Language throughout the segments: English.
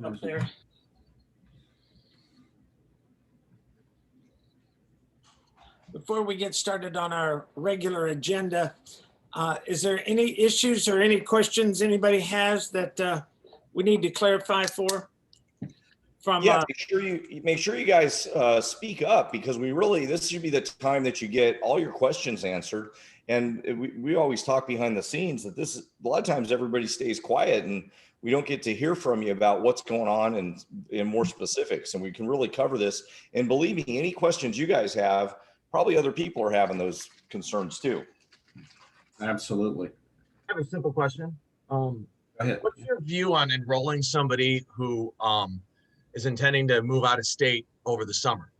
Up there. Before we get started on our regular agenda, is there any issues or any questions anybody has that we need to clarify for? Yeah, make sure you guys speak up, because this should be the time that you get all your questions answered. And we always talk behind the scenes that a lot of times everybody stays quiet and we don't get to hear from you about what's going on and in more specifics. And we can really cover this. And believe me, any questions you guys have, probably other people are having those concerns too. Absolutely. I have a simple question. Go ahead. What's your view on enrolling somebody who is intending to move out of state over the summer?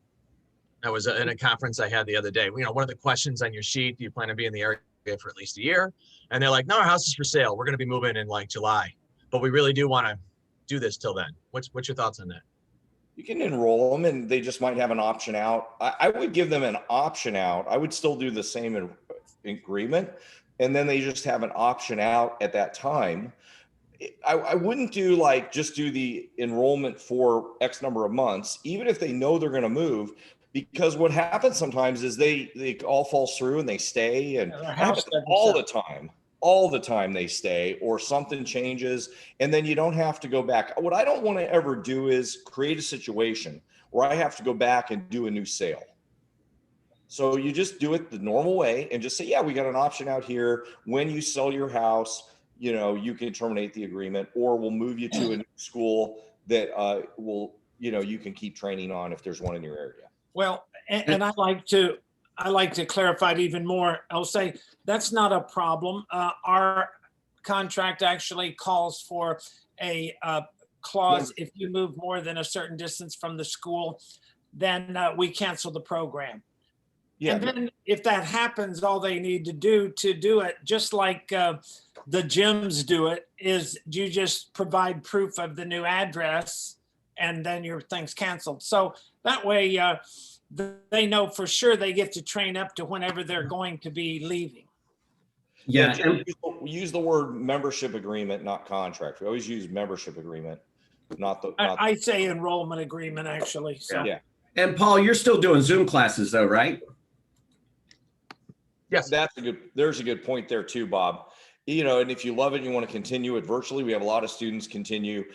That was in a conference I had the other day. You know, one of the questions on your sheet, do you plan to be in the area for at least a year? And they're like, no, our house is for sale. We're going to be moving in like July, but we really do want to do this till then. What's your thoughts on that? You can enroll them and they just might have an option out. I would give them an option out. I would still do the same agreement. And then they just have an option out at that time. I wouldn't just do the enrollment for X number of months, even if they know they're going to move, because what happens sometimes is they all fall through and they stay, and all the time they stay, or something changes and then you don't have to go back. What I don't want to ever do is create a situation where I have to go back and do a new sale. So you just do it the normal way and just say, yeah, we got an option out here. When you sell your house, you know, you can terminate the agreement, or we'll move you to a new school that you can keep training on if there's one in your area. Well, and I like to clarify it even more. I'll say that's not a problem. Our contract actually calls for a clause. If you move more than a certain distance from the school, then we cancel the program. Yeah. And then if that happens, all they need to do it, just like the gyms do it, is you just provide proof of the new address and then your thing's canceled. So that way they know for sure they get to train up to whenever they're going to be leaving. Yeah. We use the word membership agreement, not contract. We always use membership agreement, I say enrollment agreement, actually. So. Yeah. And Paul, you're still doing Zoom classes though, right? Yes. There's a good point there too, Bob. You know, and if you love it, you want to continue it virtually. We have a lot of students continue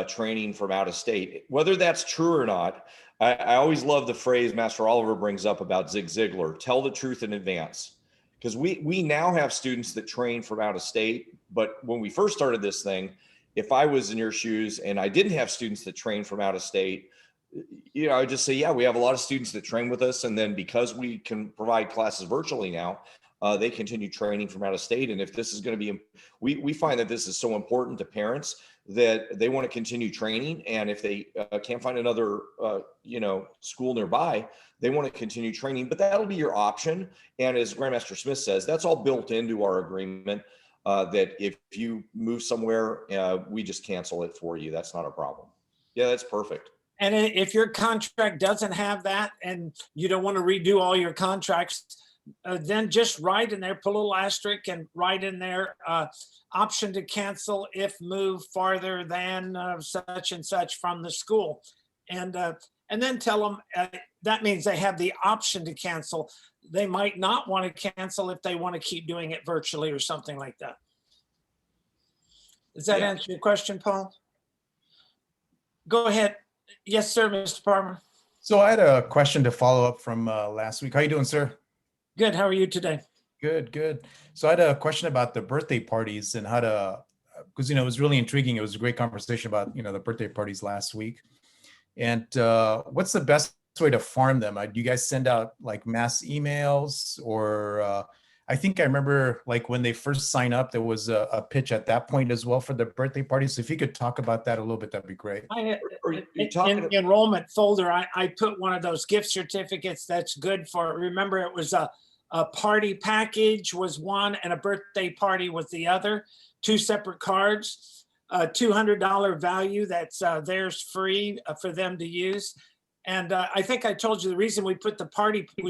training from out of state. Whether that's true or not, I always love the phrase Master Oliver brings up about Zig Ziglar: tell the truth in advance. Because we now have students that train from out of state. But when we first started this thing, if I was in your shoes and I didn't have students that train from out of state, you know, I would just say, yeah, we have a lot of students that train with us. And then because we can provide classes virtually now, they continue training from out of state. And if this is going to be, we find that this is so important to parents that they want to continue training. And if they can't find another, school nearby, they want to continue training, but that'll be your option. And as Grandmaster Smith says, that's all built into our agreement, that if you move somewhere, we just cancel it for you. That's not a problem. Yeah, that's perfect. And if your contract doesn't have that and you don't want to redo all your contracts, then just write in there, put a little asterisk and write in there, option to cancel if move farther than such and such from the school. And then tell them that means they have the option to cancel. They might not want to cancel if they want to keep doing it virtually or something like that. Does that answer your question, Paul? Go ahead. Yes, sir, Mr. Palmer. So I had a question to follow up from last week. How you doing, sir? Good. How are you today? Good, good. So I had a question about the birthday parties and how to, because, it was really intriguing. It was a great conversation about, the birthday parties last week. And what's the best way to farm them? Do you guys send out like mass emails, or I think I remember like when they first sign up, there was a pitch at that point as well for the birthday parties. So if you could talk about that a little bit, that'd be great. In the enrollment folder, I put one of those gift certificates that's good for, remember it was a party package was one and a birthday party was the other, two separate cards, $200 value that's theirs free for them to use. And I think I told you the reason we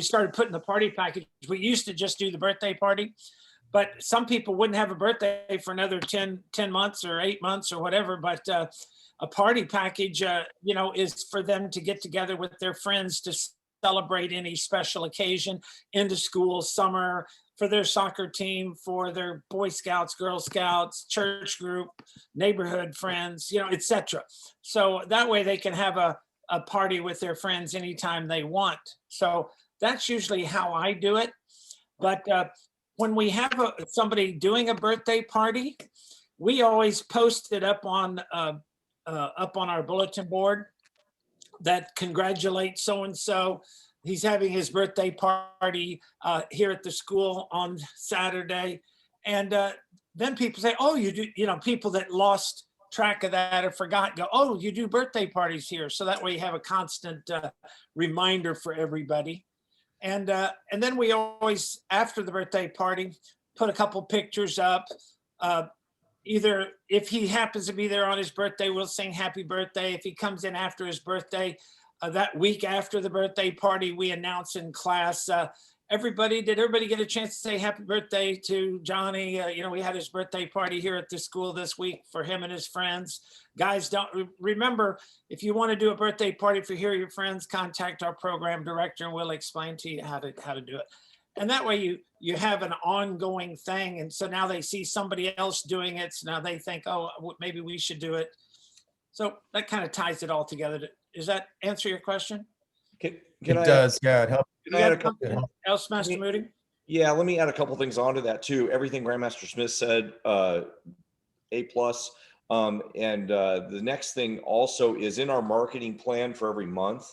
started putting the party package, we used to just do the birthday party, but some people wouldn't have a birthday for another 10 months or 8 months or whatever. But a party package, is for them to get together with their friends to celebrate any special occasion, into school, summer, for their soccer team, for their Boy Scouts, Girl Scouts, church group, neighborhood friends, etc. So that way they can have a party with their friends anytime they want. So that's usually how I do it. But when we have somebody doing a birthday party, we always post it up on our bulletin board that congratulates so-and-so. He's having his birthday party here at the school on Saturday. And then people say, oh, you do, people that lost track of that or forgot go, oh, you do birthday parties here. So that way you have a constant reminder for everybody. And then we always, after the birthday party, put a couple pictures up. Either if he happens to be there on his birthday, we'll sing happy birthday. If he comes in after his birthday, that week after the birthday party, we announce in class, did everybody get a chance to say happy birthday to Johnny? We had his birthday party here at the school this week for him and his friends. Guys, don't remember, if you want to do a birthday party for your friends, contact our program director and we'll explain to you how to do it. And that way you have an ongoing thing. And so now they see somebody else doing it. So now they think, oh, maybe we should do it. So that kind of ties it all together. Does that answer your question? It does. Yeah, it helps. Can I add a couple? Something else, Master Moody? Yeah, let me add a couple things onto that too. Everything Grandmaster Smith said, A+. And the next thing also is in our marketing plan for every month,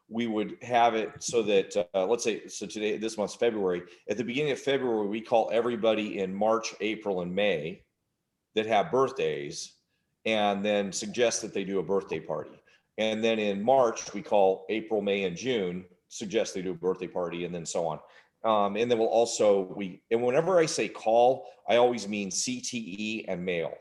we would have it so that, let's say, so today, this month's February, at the beginning of February, we call everybody in March, April, and May that have birthdays and then suggest that they do a birthday party. And then in March, we call April, May, and June, suggest they do a birthday party, and then so on. And then we'll also, and whenever I say call, I always mean CTE and mail.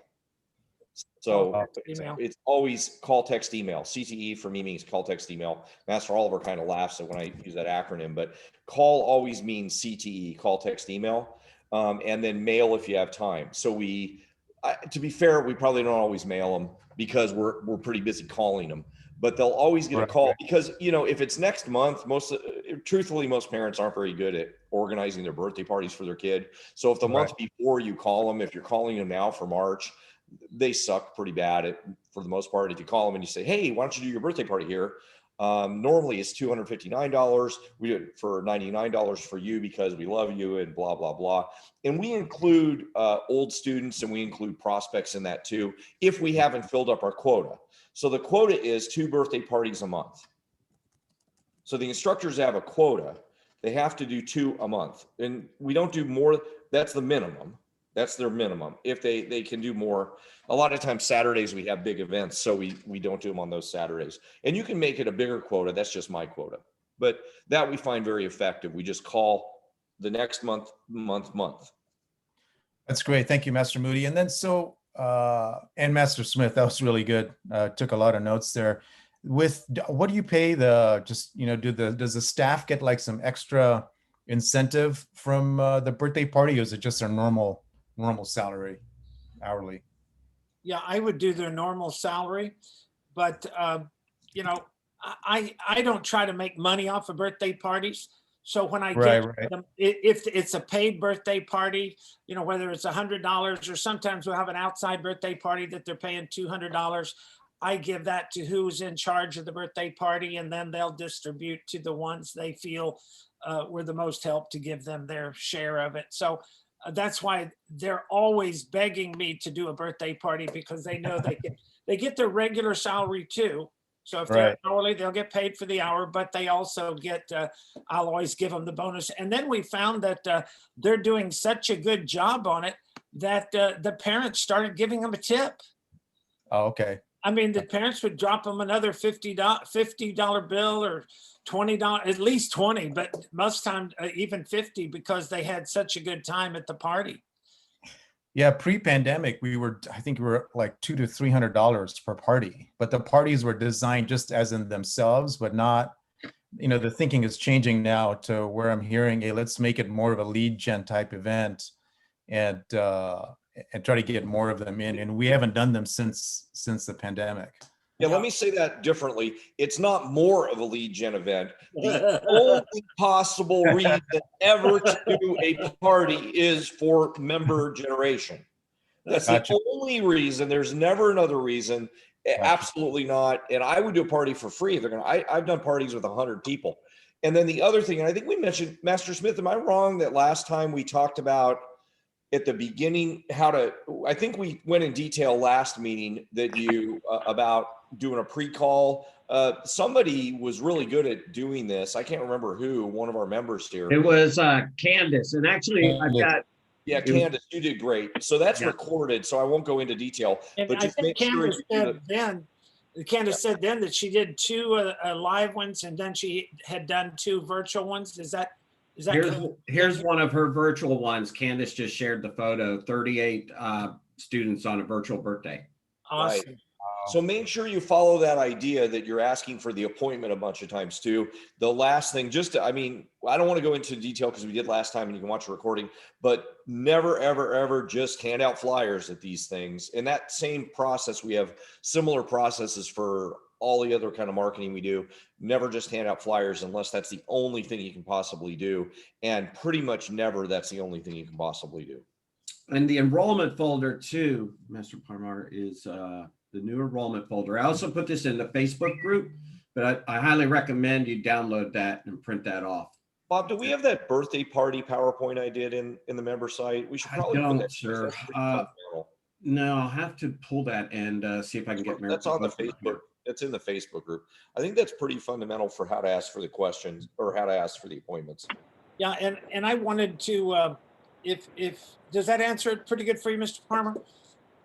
So it's always call, text, email. CTE for me means call, text, email. Master Oliver kind of laughs at when I use that acronym, but call always means CTE, call, text, email, and then mail if you have time. So to be fair, we probably don't always mail them because we're pretty busy calling them, but they'll always get a call because, if it's next month, truthfully, most parents aren't very good at organizing their birthday parties for their kid. So if the month before you call them, if you're calling them now for March, they suck pretty bad for the most part. If you call them and you say, hey, why don't you do your birthday party here? Normally it's $259. We do it for $99 for you because we love you and blah, blah, blah. And we include old students and we include prospects in that too, if we haven't filled up our quota. So the quota is 2 birthday parties a month. So the instructors have a quota. They have to do 2 a month. And we don't do more. That's the minimum. That's their minimum. If they can do more, a lot of times Saturdays we have big events, so we don't do them on those Saturdays. And you can make it a bigger quota. That's just my quota. But that we find very effective. We just call the next month. That's great. Thank you, Master Moody. And then and Master Smith, that was really good. Took a lot of notes there. What do you pay does the staff get like some extra incentive from the birthday party, or is it just their normal salary, hourly? Yeah, I would do their normal salary, but I don't try to make money off of birthday parties. So when I get them, if it's a paid birthday party, whether it's $100 or sometimes we'll have an outside birthday party that they're paying $200, I give that to who's in charge of the birthday party, and then they'll distribute to the ones they feel were the most help to give them their share of it. So that's why they're always begging me to do a birthday party, because they know they get their regular salary too. So if they're hourly, they'll get paid for the hour, but they also get, I'll always give them the bonus. And then we found that they're doing such a good job on it that the parents started giving them a tip. Oh, okay. I mean, the parents would drop them another $50 bill or $20, at least 20, but most times even 50, because they had such a good time at the party. Yeah, pre-pandemic, I think we were like $200 to $300 per party, but the parties were designed just as in themselves, but not, the thinking is changing now to where I'm hearing, hey, let's make it more of a lead gen type event. and try to get more of them in. And we haven't done them since the pandemic. Yeah, let me say that differently. It's not more of a lead gen event. The only possible reason ever to do a party is for member generation. That's Gotcha. the only reason. There's never another reason. Gotcha. Absolutely not. And I would do a party for free if they're gonna. I've done parties with 100 people. And then the other thing, and I think we mentioned, Master Smith, am I wrong that last time we talked about at the beginning I think we went in detail last meeting that you about doing a pre-call. Somebody was really good at doing this. I can't remember who, one of our members here. It was Candace, and actually I've got. Yeah, Candace, you did great. So that's Yeah. recorded, so I won't go into detail. And But I just think make sure Candace you do said then that she did 2 live ones and then she had done 2 virtual ones. Is that Here's one of her virtual ones. Candace just shared the photo. 38 students on a virtual birthday. awesome? So make sure you follow that idea that you're asking for the appointment a bunch of times too. The last thing, I don't want to go into detail because we did last time and you can watch the recording, but never, ever, ever just hand out flyers at these things. In that same process, we have similar processes for all the other kind of marketing we do. Never just hand out flyers unless that's the only thing you can possibly do. And pretty much never that's the only thing you can possibly do. And the enrollment folder too, Master Parmar, is the new enrollment folder. I also put this in the Facebook group, but I highly recommend you download that and print that off. Bob, do we have that birthday party PowerPoint I did in the member site? We should probably put that. Sir. That's pretty fundamental. No, I'll have to pull that and see if I can get That's on the Facebook. It's in the Facebook group. I think that's pretty fundamental for how to ask for the questions or how to ask for the appointments. Yeah, and I wanted to, if does that answer it pretty good for you, Mr. Palmer?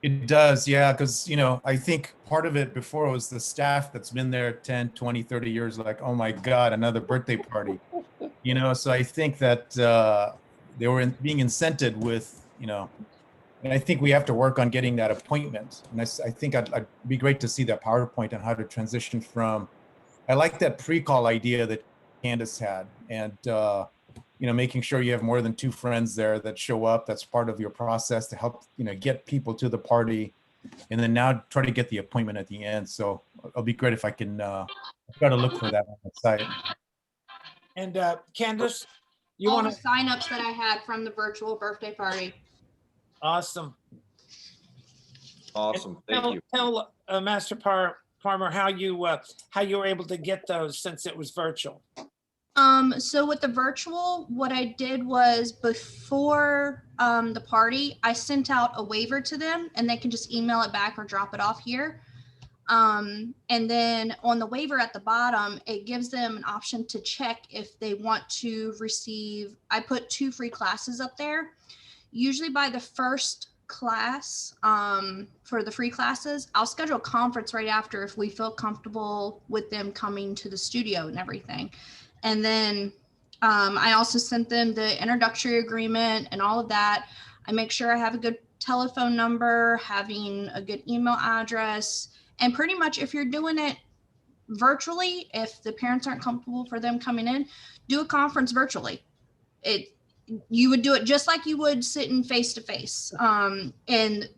It does, yeah, because, I think part of it before was the staff that's been there 10, 20, 30 years, like, oh my God, another birthday party. So I think that they were being incented with, and I think we have to work on getting that appointment. And I think I'd be great to see that PowerPoint on how to transition from, I like that pre-call idea that Candace had. And, making sure you have more than 2 friends there that show up. That's part of your process to help, get people to the party. And then now try to get the appointment at the end. So it'll be great if I can try to look for that on the site. And Candace, you All want the to? signups that I had from the virtual birthday party. Awesome. Awesome. Thank you. Tell Master Palmer how you were able to get those since it was virtual. So with the virtual, what I did was before the party, I sent out a waiver to them and they can just email it back or drop it off here. And then on the waiver at the bottom, it gives them an option to check if they want to receive, I put 2 free classes up there. Usually by the first class, for the free classes, I'll schedule a conference right after if we feel comfortable with them coming to the studio and everything. And then I also sent them the introductory agreement and all of that. I make sure I have a good telephone number, having a good email address. And pretty much if you're doing it virtually, if the parents aren't comfortable for them coming in, do a conference virtually. You would do it just like you would sitting face to face. And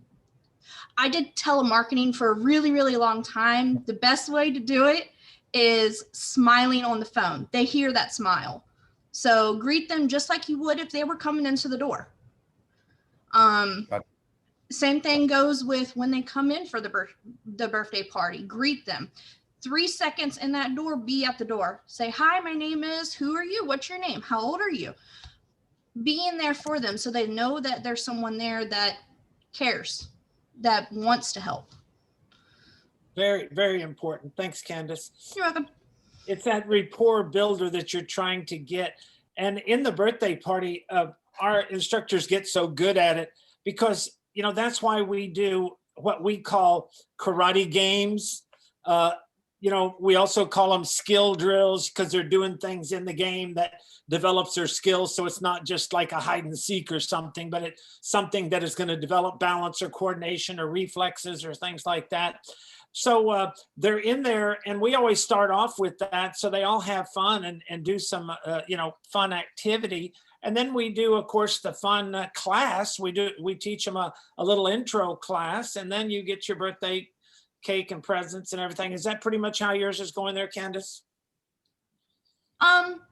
I did telemarketing for a really, really long time. The best way to do it is smiling on the phone. They hear that smile. So greet them just like you would if they were coming into the door. Same thing goes with when they come in for the birthday party. Greet them. 3 seconds in that door, be at the door. Say, hi, my name is, who are you? What's your name? How old are you? Being there for them so they know that there's someone there that cares, that wants to help. Very, very important. Thanks, Candace. You're welcome. It's that rapport builder that you're trying to get. And in the birthday party, our instructors get so good at it because, that's why we do what we call karate games. We also call them skill drills because they're doing things in the game that develops their skills. So it's not just like a hide and seek or something, but it's something that is going to develop balance or coordination or reflexes or things like that. So they're in there and we always start off with that. So they all have fun and do some, fun activity. And then we do, of course, the fun class. We teach them a little intro class, and then you get your birthday cake and presents and everything. Is that pretty much how yours is going there, Candace?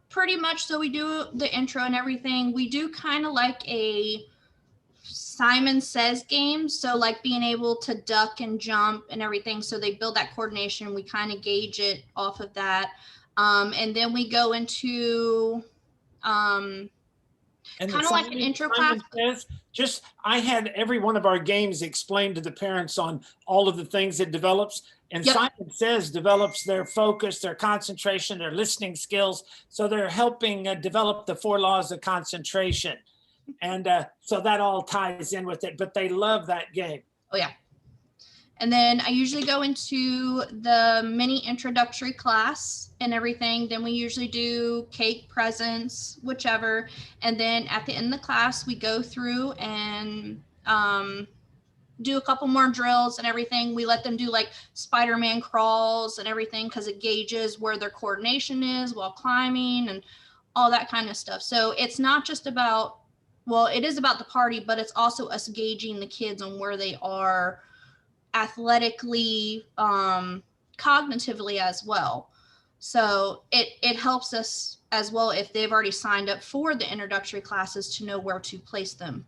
Pretty much. So we do the intro and everything. We do kind of like a Simon Says game. So like being able to duck and jump and everything. So they build that coordination. We kind of gauge it off of that. And then we go into And kind of like an intro class. Just, I had every one of our games explained to the parents on all of the things it develops. And Yep. Simon Says develops their focus, their concentration, their listening skills. So they're helping develop the 4 laws of concentration. And so that all ties in with it, but they love that game. Oh yeah. And then I usually go into the mini introductory class and everything. Then we usually do cake, presents, whichever. And then at the end of the class, we go through and do a couple more drills and everything. We let them do like Spider-Man crawls and everything because it gauges where their coordination is while climbing and all that kind of stuff. So it's not just about, well, it is about the party, but it's also us gauging the kids on where they are athletically, cognitively as well. So it helps us as well if they've already signed up for the introductory classes to know where to place them.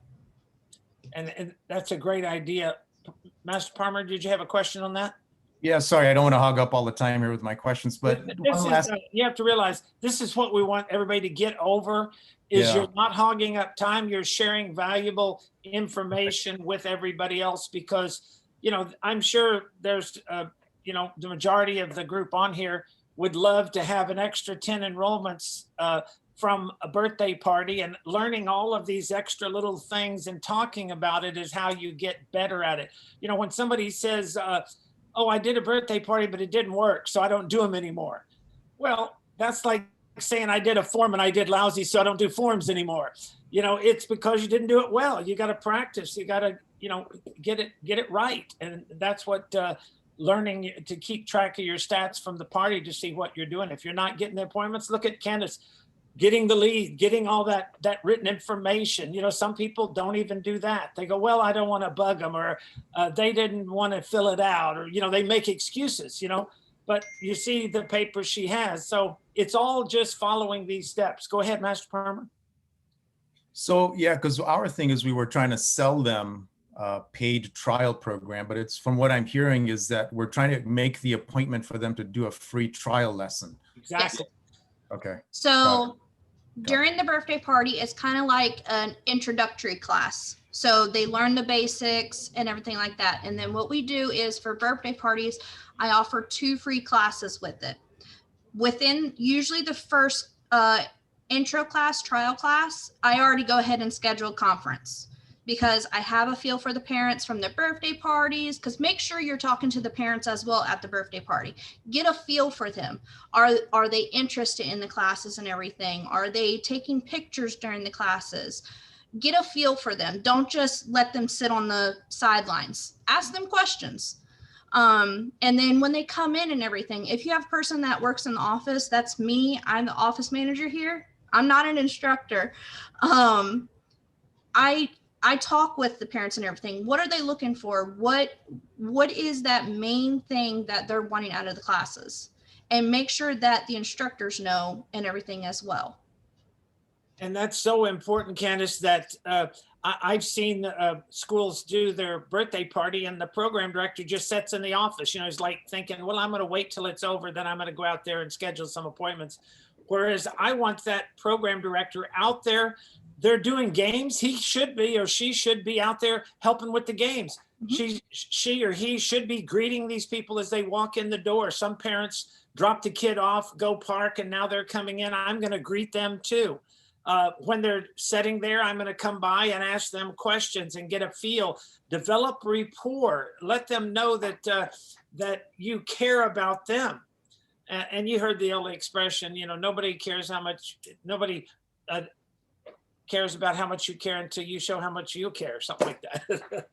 And that's a great idea. Master Palmer, did you have a question on that? Yeah, sorry, I don't want to hog up all the time here with my questions, but one last, You have to realize, this is what we want everybody to get over, is Yeah. you're not hogging up time, you're sharing valuable information with everybody else, because, I'm sure there's, the majority of the group on here would love to have an extra 10 enrollments from a birthday party, and learning all of these extra little things and talking about it is how you get better at it. When somebody says, oh, I did a birthday party, but it didn't work, so I don't do them anymore. Well, that's like saying I did a form and I did lousy, so I don't do forms anymore. It's because you didn't do it well. You got to practice. You got to, get it right. And that's what learning to keep track of your stats from the party to see what you're doing. If you're not getting the appointments, look at Candace, getting the lead, getting all that written information. Some people don't even do that. They go, well, I don't want to bug them, or they didn't want to fill it out, or, they make excuses, but you see the paper she has. So it's all just following these steps. Go ahead, Master Palmer. so yeah, because our thing is we were trying to sell them a paid trial program, but it's, from what I'm hearing, is that we're trying to make the appointment for them to do a free trial lesson. Exactly. Okay. So during the birthday party, it's kind of like an introductory class. So they learn the basics and everything like that. And then what we do is, for birthday parties, I offer 2 free classes with it. Within usually the first intro class, trial class, I already go ahead and schedule a conference, because I have a feel for the parents from their birthday parties. Because make sure you're talking to the parents as well at the birthday party. Get a feel for them. Are they interested in the classes and everything? Are they taking pictures during the classes? Get a feel for them. Don't just let them sit on the sidelines. Ask them questions. And then when they come in and everything, if you have a person that works in the office, that's me. I'm the office manager here. I'm not an instructor. I talk with the parents and everything. What are they looking for? What is that main thing that they're wanting out of the classes? And make sure that the instructors know and everything as well. And that's so important, Candace, that I've seen schools do their birthday party and the program director just sits in the office. He's like thinking, well, I'm going to wait till it's over, then I'm going to go out there and schedule some appointments. Whereas I want that program director out there. They're doing games. He should be, or she should be, out there helping with the games. Mhm. She or he should be greeting these people as they walk in the door. Some parents drop the kid off, go park, and now they're coming in. I'm going to greet them too. When they're sitting there, I'm going to come by and ask them questions and get a feel. Develop rapport. Let them know that you care about them. And you heard the old expression, nobody cares about how much you care until you show how much you care, something like that.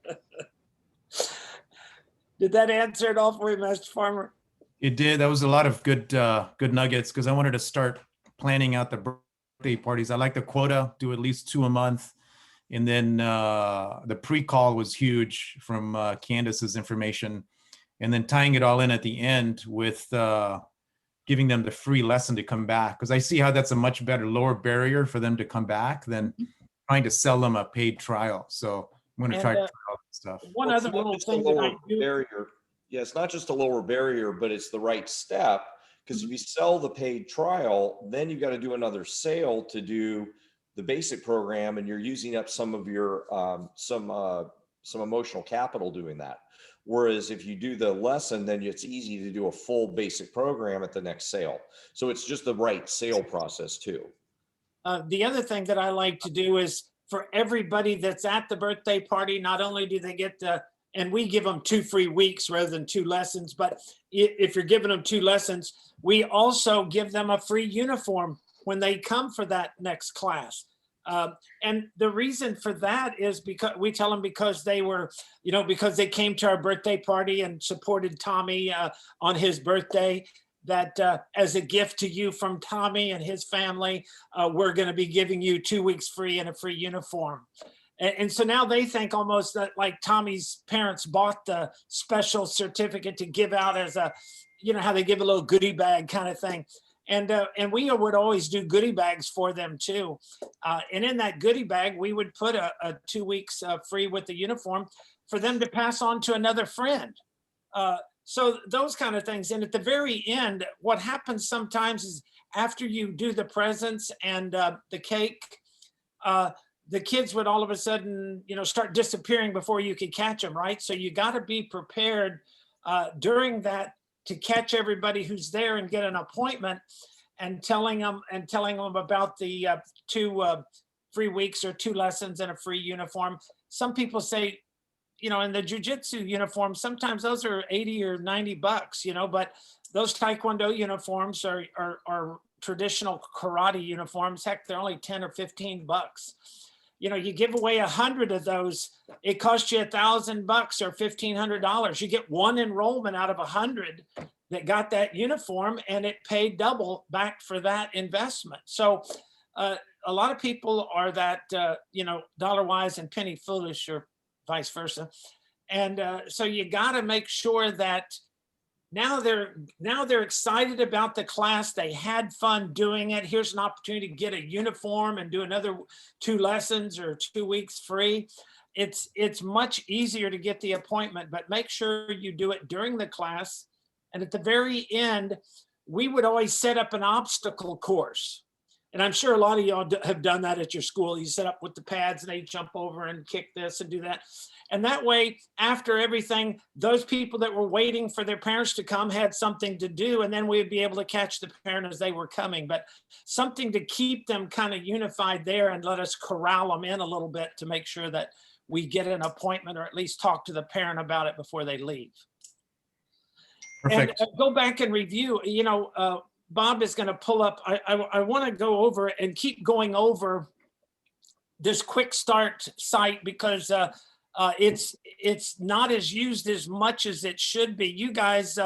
Did that answer it all for you, Master Farmer? It did. That was a lot of good nuggets, because I wanted to start planning out the birthday parties. I like the quota, do at least 2 a month. And then the pre-call was huge from Candace's information. And then tying it all in at the end with giving them the free lesson to come back. Because I see how that's a much better, lower barrier for them to come back than trying to sell them a paid trial. So I'm going to And, try that stuff. One Well, it's other not little just a thing that I lower do. barrier. Yeah, it's not just a lower barrier, but it's the right step. Because if you sell the paid trial, then you got to do another sale to do the basic program, and you're using up some of your some emotional capital doing that. Whereas if you do the lesson, then it's easy to do a full basic program at the next sale. So it's just the right sale process too. The other thing that I like to do is for everybody that's at the birthday party, not only do they get the, and we give them 2 free weeks rather than 2 lessons, but if you're giving them 2 lessons, we also give them a free uniform when they come for that next class. And the reason for that is because we tell them because they were, because they came to our birthday party and supported Tommy on his birthday, that as a gift to you from Tommy and his family, we're going to be giving you 2 weeks free and a free uniform. And so now they think almost that like Tommy's parents bought the special certificate to give out as a, how they give a little goodie bag kind of thing. And we would always do goodie bags for them too. And in that goodie bag, we would put a 2 weeks free with the uniform for them to pass on to another friend. So those kind of things. And at the very end, what happens sometimes is after you do the presents and the cake, the kids would all of a sudden, start disappearing before you could catch them, right? So you got to be prepared during that to catch everybody who's there and get an appointment and telling them about the 2 free weeks or 2 lessons and a free uniform. Some people say, in the jujitsu uniform, sometimes those are 80 or 90 bucks, but those Taekwondo uniforms are traditional karate uniforms. Heck, they're only 10 or 15 bucks. You give away 100 of those, it costs you $1,000 or $1,500. You get 1 enrollment out of 100 that got that uniform, and it paid double back for that investment. So a lot of people are that, dollar wise and penny foolish, or vice versa. And so you got to make sure that now they're excited about the class. They had fun doing it. Here's an opportunity to get a uniform and do another 2 lessons or 2 weeks free. It's much easier to get the appointment, but make sure you do it during the class. And at the very end, we would always set up an obstacle course. And I'm sure a lot of y'all have done that at your school. You set up with the pads and they jump over and kick this and do that. And that way, after everything, those people that were waiting for their parents to come had something to do, and then we'd be able to catch the parent as they were coming. But something to keep them kind of unified there and let us corral them in a little bit to make sure that we get an appointment or at least talk to the parent about it before they leave. Perfect. And go back and review, Bob is going to pull up. I want to go over and keep going over this quick start site because it's not as used as much as it should be. You guys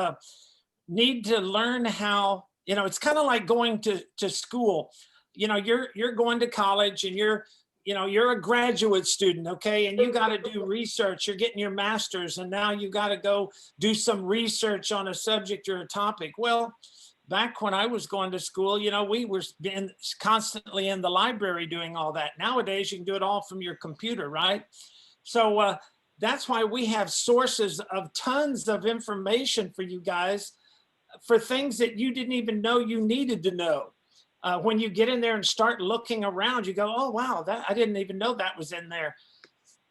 need to learn how, it's kind of like going to school. You're going to college and you're a graduate student, okay? And you got to do research. You're getting your master's, and now you got to go do some research on a subject or a topic. Well, back when I was going to school, we were constantly in the library doing all that. Nowadays, you can do it all from your computer, right? So that's why we have sources of tons of information for you guys for things that you didn't even know you needed to know. When you get in there and start looking around, you go, oh, wow, I didn't even know that was in there.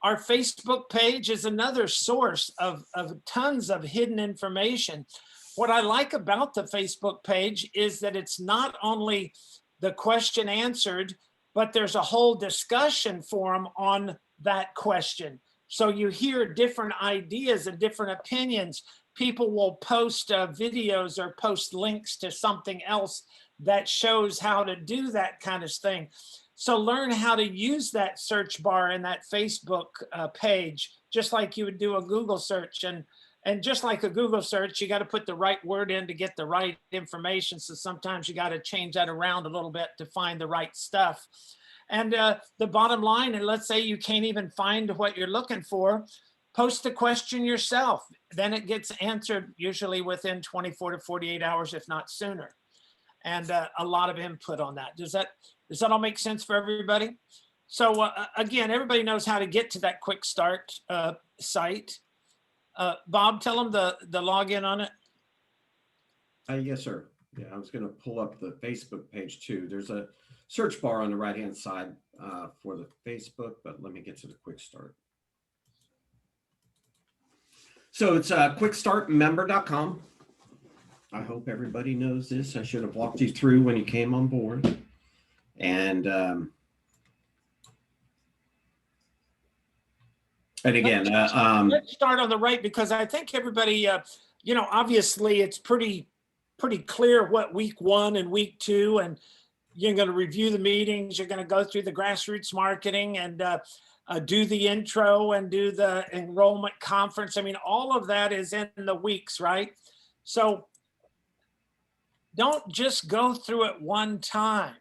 Our Facebook page is another source of tons of hidden information. What I like about the Facebook page is that it's not only the question answered, but there's a whole discussion forum on that question. So you hear different ideas and different opinions. People will post videos or post links to something else that shows how to do that kind of thing. So learn how to use that search bar in that Facebook page, just like you would do a Google search. And And just like a Google search, you got to put the right word in to get the right information. So sometimes you got to change that around a little bit to find the right stuff. And the bottom line, and let's say you can't even find what you're looking for, post the question yourself. Then it gets answered usually within 24 to 48 hours, if not sooner. And a lot of input on that. Does that all make sense for everybody? So again, everybody knows how to get to that quick start site. Bob, tell them the login on it. Yes, sir. Yeah, I was going to pull up the Facebook page too. There's a search bar on the right-hand side for the Facebook, but let me get to the quick start. So it's quickstartmember.com. I hope everybody knows this. I should have walked you through when you came on board. And again, let's start on the right, because I think everybody, obviously it's pretty clear what week 1 and week 2, and you're going to review the meetings. You're going to go through the grassroots marketing and do the intro and do the enrollment conference. I mean, all of that is in the weeks, right? So don't just go through it one time.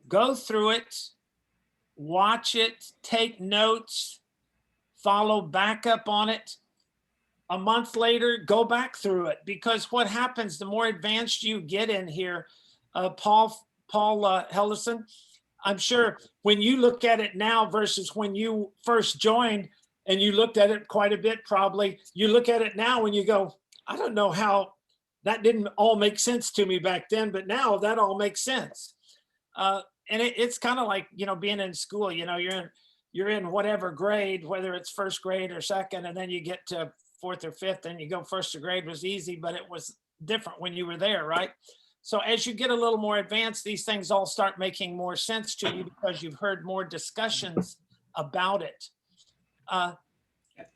Go through it, watch it, take notes, follow back up on it. A month later, go back through it, because what happens, the more advanced you get in here, Paul Hellison, I'm sure when you look at it now versus when you first joined and you looked at it quite a bit, probably, you look at it now and you go, I don't know how that didn't all make sense to me back then, but now that all makes sense. And it's kind of like, being in school, you're in whatever grade, whether it's first grade or second, and then you get to 4th or 5th and you go first grade was easy, but it was different when you were there, right? So as you get a little more advanced, these things all start making more sense to you because you've heard more discussions about it.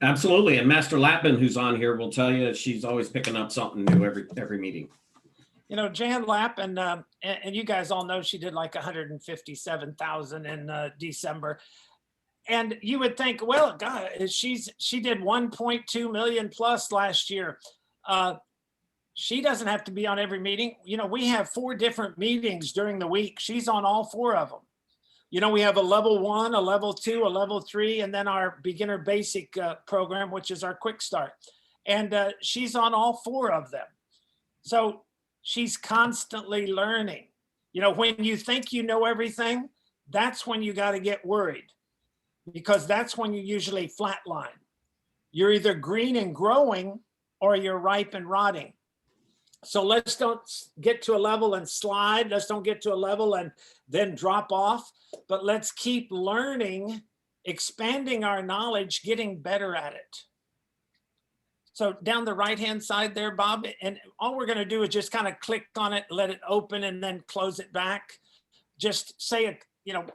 Absolutely. And Master Lappin, who's on here, will tell you she's always picking up something new every meeting. Jan Lappin, and you guys all know she did like 157,000 in December. And you would think, well, God, she did 1.2 million plus last year. She doesn't have to be on every meeting. We have 4 different meetings during the week. She's on all 4 of them. We have a level 1, a level 2, a level 3, and then our beginner basic program, which is our quick start. And she's on all 4 of them. So she's constantly learning. When you think you know everything, that's when you got to get worried, because that's when you usually flatline. You're either green and growing or you're ripe and rotting. So let's don't get to a level and slide. Let's don't get to a level and then drop off, but let's keep learning, expanding our knowledge, getting better at it. So down the right-hand side there, Bob, and all we're going to do is just kind of click on it, let it open, and then close it back. Just say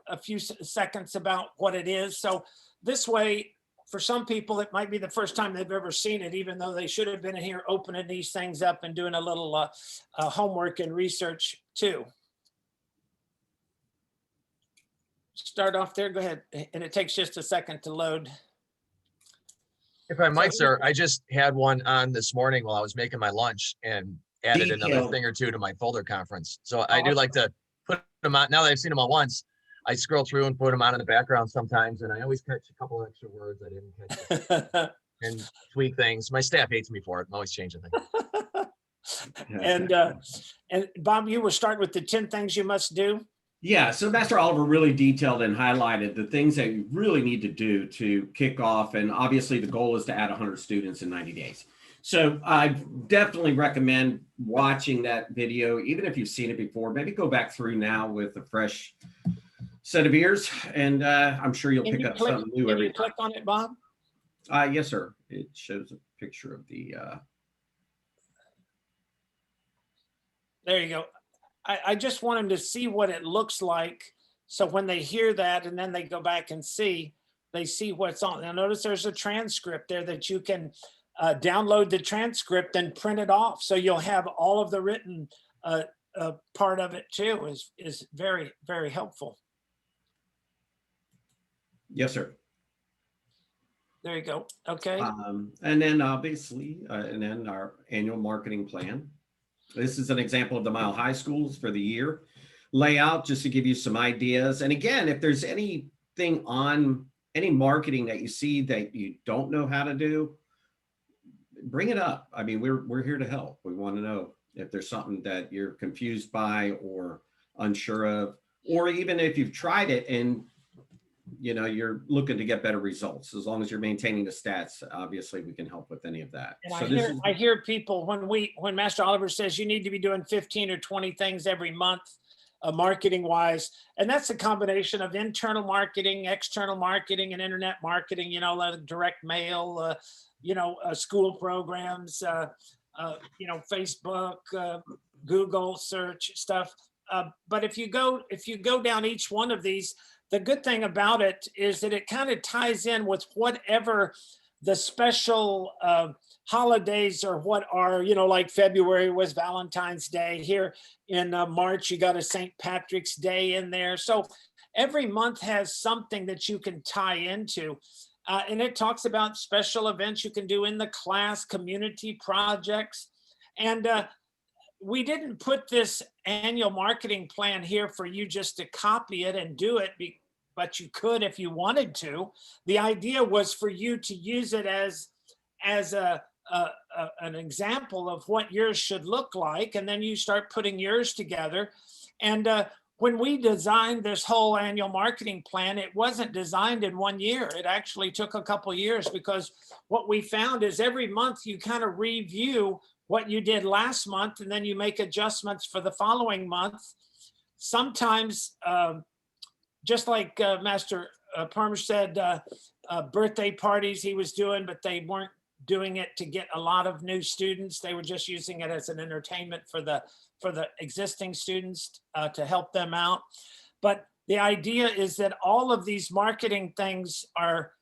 a few seconds about what it is. So this way, for some people, it might be the first time they've ever seen it, even though they should have been in here opening these things up and doing a little homework and research too. Start off there, go ahead. And it takes just a second to load. If I might, sir, I just had one on this morning while I was making my lunch and added another thing or two to my folder conference. So I do like to put them on. Now that I've seen them all once, I scroll through and put them on in the background sometimes, and I always catch a couple of extra words I didn't catch and tweak things. My staff hates me for it. I'm always changing things. And Bob, you were starting with the 10 things you must do. Yeah, so Master Oliver really detailed and highlighted the things that you really need to do to kick off. And obviously the goal is to add 100 students in 90 days. So I definitely recommend watching that video, even if you've seen it before. Maybe go back through now with a fresh set of ears, and I'm sure you'll pick up something new every time. Can you click on it, Bob? Yes, sir. It shows a picture of the... There you go. I just want them to see what it looks like. So when they hear that and then they go back and they see what's on. Now notice there's a transcript there that you can download the transcript and print it off. So you'll have all of the written part of it too. Is very, very helpful. Yes, sir. There you go. Okay. And then obviously, and then our annual marketing plan. This is an example of the Mile High Schools for the year layout, just to give you some ideas. And again, if there's anything on any marketing that you see that you don't know how to do, bring it up. I mean, we're here to help. We want to know if there's something that you're confused by or unsure of, or even if you've tried it and you're looking to get better results. As long as you're maintaining the stats, obviously we can help with any of that. And So I hear people when Master Oliver says you need to be doing 15 or 20 things every month, marketing wise. And that's a combination of internal marketing, external marketing, and internet marketing, like direct mail, school programs, Facebook, Google search stuff. But if you go down each one of these, the good thing about it is that it kind of ties in with whatever the special holidays or what are, like February was Valentine's Day. Here in March, you got a St. Patrick's Day in there. So every month has something that you can tie into. And it talks about special events you can do in the class, community projects. And we didn't put this annual marketing plan here for you just to copy it and do it, but you could if you wanted to. The idea was for you to use it as an example of what yours should look like, and then you start putting yours together. And when we designed this whole annual marketing plan, it wasn't designed in 1 year. It actually took a couple of years, because what we found is every month you kind of review what you did last month, and then you make adjustments for the following month. Sometimes, just like Master Parmer said, birthday parties he was doing, but they weren't doing it to get a lot of new students. They were just using it as an entertainment for the existing students to help them out. But the idea is that all of these marketing things are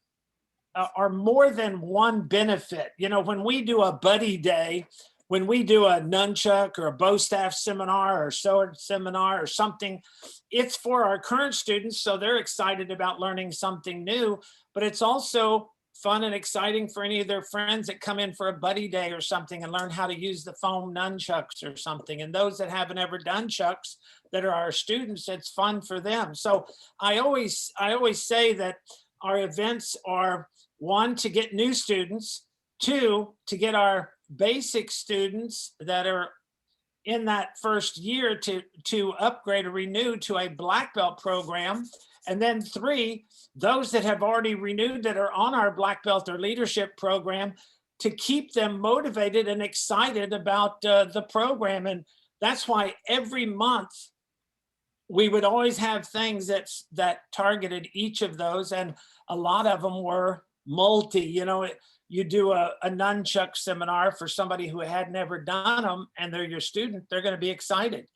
more than one benefit. When we do a buddy day, when we do a nunchuck or a bow staff seminar or sword seminar or something, it's for our current students, so they're excited about learning something new, but it's also fun and exciting for any of their friends that come in for a buddy day or something and learn how to use the foam nunchucks or something. And those that haven't ever done chucks that are our students, it's fun for them. So I always say that our events are, one, to get new students, two, to get our basic students that are in that first year to upgrade or renew to a black belt program. And then three, those that have already renewed that are on our black belt or leadership program, to keep them motivated and excited about the program. And that's why every month we would always have things that targeted each of those. And a lot of them were multi, you do a nunchuck seminar for somebody who had never done them and they're your student, they're going to be excited.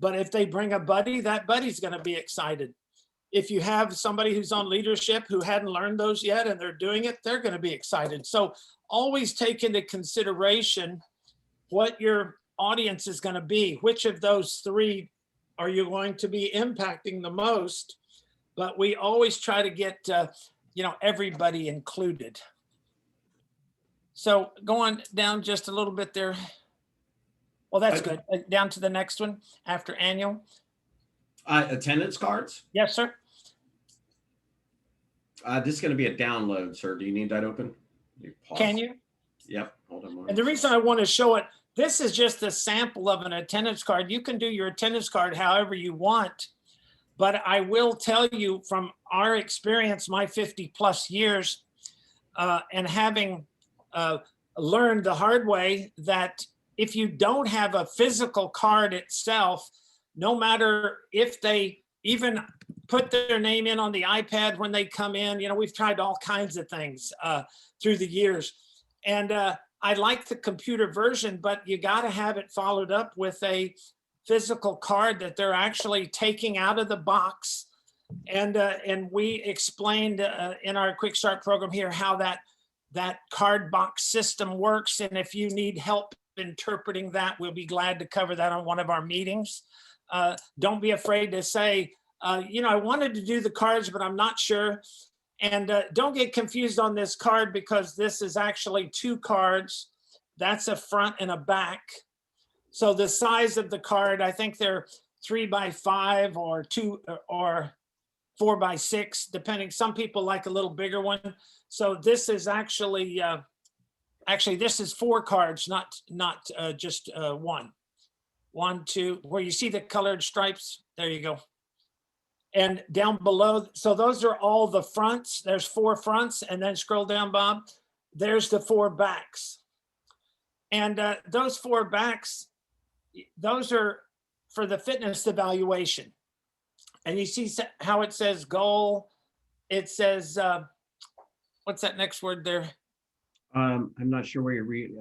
But if they bring a buddy, that buddy's going to be excited. If you have somebody who's on leadership who hadn't learned those yet and they're doing it, they're going to be excited. So always take into consideration what your audience is going to be. Which of those three are you going to be impacting the most? But we always try to get everybody included. So going down just a little bit there. Well, that's good. Down to the next one after annual. Attendance cards. Yes, sir. This is going to be a download, sir. Do you need that open? Can you? Yep. Hold on. And the reason I want to show it, this is just a sample of an attendance card. You can do your attendance card however you want. But I will tell you from our experience, my 50 plus years, and having learned the hard way that if you don't have a physical card itself, no matter if they even put their name in on the iPad when they come in, we've tried all kinds of things through the years. And I like the computer version, but you got to have it followed up with a physical card that they're actually taking out of the box. And we explained in our Quick Start program here how that card box system works. And if you need help interpreting that, we'll be glad to cover that on one of our meetings. Don't be afraid to say, I wanted to do the cards, but I'm not sure. And don't get confused on this card because this is actually 2 cards. That's a front and a back. So the size of the card, I think they're 3x5 or 2 or 4x6, depending. Some people like a little bigger one. So this is actually, this is 4 cards, not just one. 1, 2, where you see the colored stripes. There you go. And down below, so those are all the fronts. There's 4 fronts, and then scroll down, Bob. There's the 4 backs. And those 4 backs, those are for the fitness evaluation. And you see how it says goal. It says, what's that next word there? I'm not sure where you're reading.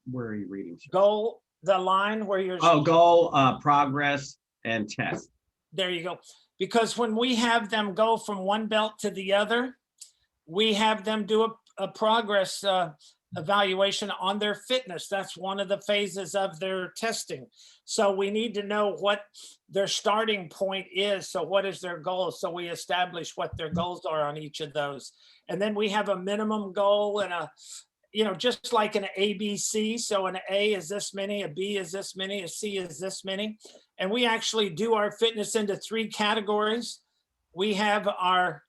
Where are you reading? Sir? Goal, the line where you're. Oh, goal, progress, and test. There you go. Because when we have them go from one belt to the other, we have them do a progress evaluation on their fitness. That's one of the phases of their testing. So we need to know what their starting point is. So what is their goal? So we establish what their goals are on each of those. And then we have a minimum goal and a, just like an ABC. So an A is this many, a B is this many, a C is this many. And we actually do our fitness into 3 categories. We have our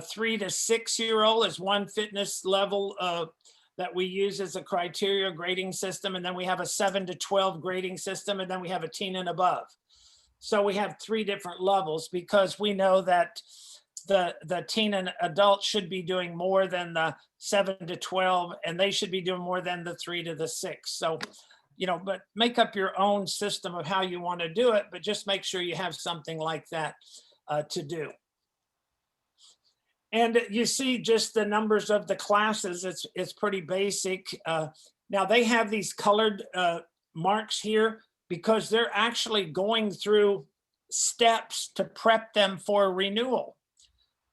3 to 6 year old as one fitness level that we use as a criteria grading system. And then we have a 7 to 12 grading system. And then we have a teen and above. So we have 3 different levels because we know that the teen and adult should be doing more than the 7 to 12, and they should be doing more than the 3 to the 6. So, but make up your own system of how you want to do it, but just make sure you have something like that to do. And you see just the numbers of the classes. It's pretty basic. Now they have these colored marks here because they're actually going through steps to prep them for renewal.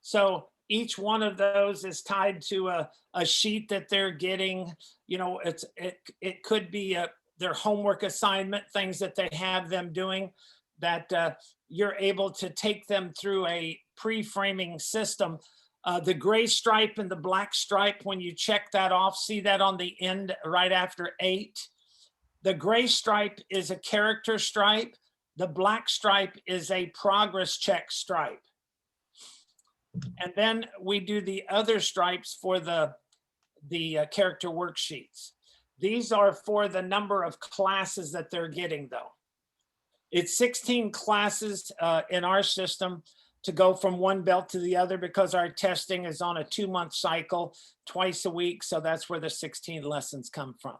So each one of those is tied to a sheet that they're getting. It could be their homework assignment, things that they have them doing that you're able to take them through a pre-framing system. The gray stripe and the black stripe, when you check that off, see that on the end right after 8. The gray stripe is a character stripe. The black stripe is a progress check stripe. And then we do the other stripes for the character worksheets. These are for the number of classes that they're getting though. It's 16 classes in our system to go from one belt to the other because our testing is on a 2-month cycle, twice a week. So that's where the 16 lessons come from.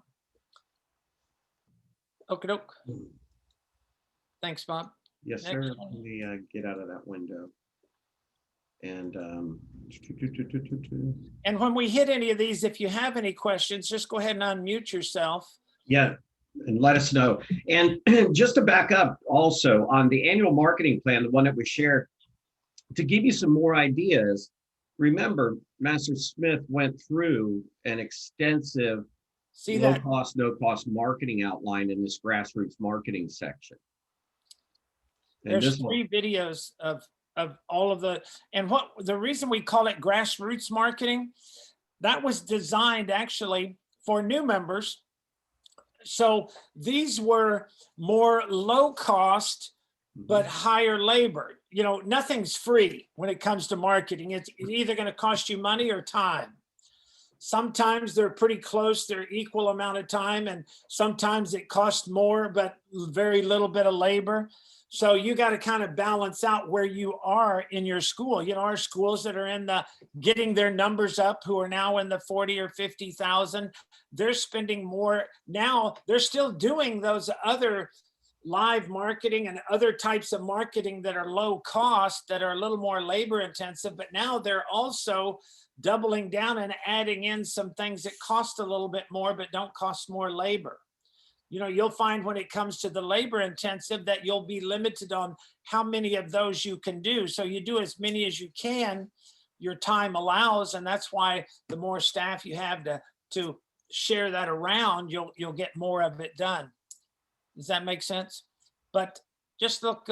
Okie doke. Thanks, Bob. Yes, Next sir. one. Let me get out of that window. And And when we hit any of these, if you have any questions, just go ahead and unmute yourself. yeah, and let us know. And just to back up also on the annual marketing plan, the one that we shared, to give you some more ideas, remember, Master Smith went through an extensive See that? low-cost, no-cost marketing outline in this grassroots marketing section. And There's this 3 videos of all of and what the reason we call it grassroots marketing, that was designed actually for new members. So these were more low cost, but higher labor. Nothing's free when it comes to marketing. It's either going to cost you money or time. Sometimes they're pretty close, they're equal amount of time, and sometimes it costs more, but very little bit of labor. So you got to kind of balance out where you are in your school. Our schools that are in the getting their numbers up, who are now in the 40 or 50,000, they're spending more now. They're still doing those other live marketing and other types of marketing that are low cost, that are a little more labor intensive, but now they're also doubling down and adding in some things that cost a little bit more, but don't cost more labor. You'll find when it comes to the labor intensive that you'll be limited on how many of those you can do. So you do as many as you can, your time allows, and that's why the more staff you have to share that around, you'll get more of it done. Does that make sense? But just look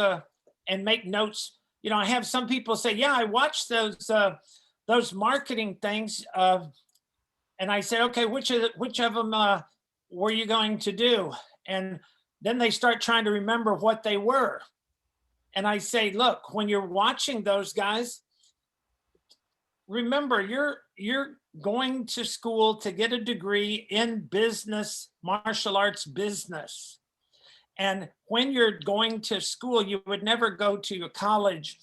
and make notes you know, I have some people say, yeah, I watched those marketing things. And I say, okay, which of them were you going to do? And then they start trying to remember what they were. And I say, look, when you're watching those guys, remember you're going to school to get a degree in business, martial arts business. And when you're going to school, you would never go to a college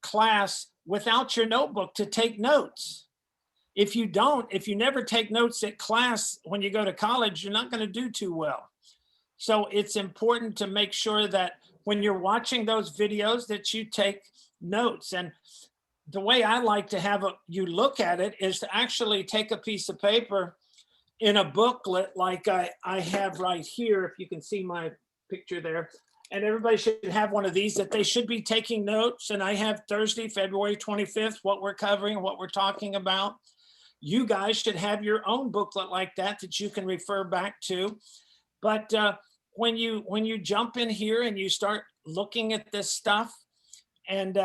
class without your notebook to take notes. If you never take notes at class when you go to college, you're not going to do too well. So it's important to make sure that when you're watching those videos that you take notes. And the way I like to have you look at it is to actually take a piece of paper in a booklet like I have right here, if you can see my picture there. And everybody should have one of these that they should be taking notes. And I have Thursday, February 25th, what we're covering, what we're talking about. You guys should have your own booklet like that you can refer back to. But when you jump in here and you start looking at this stuff and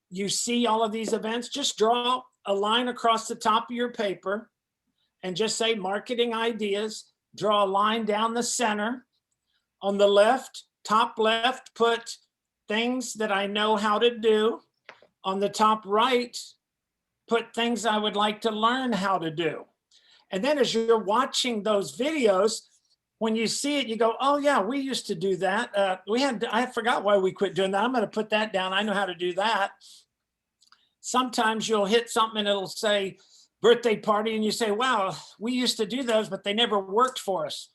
you see all of these events, just draw a line across the top of your paper and just say marketing ideas. Draw a line down the center. On the left, top left, put things that I know how to do. On the top right, put things I would like to learn how to do. And then as you're watching those videos, when you see it, you go, oh yeah, we used to do that. I forgot why we quit doing that. I'm going to put that down. I know how to do that. Sometimes you'll hit something and it'll say birthday party and you say, wow, we used to do those, but they never worked for us.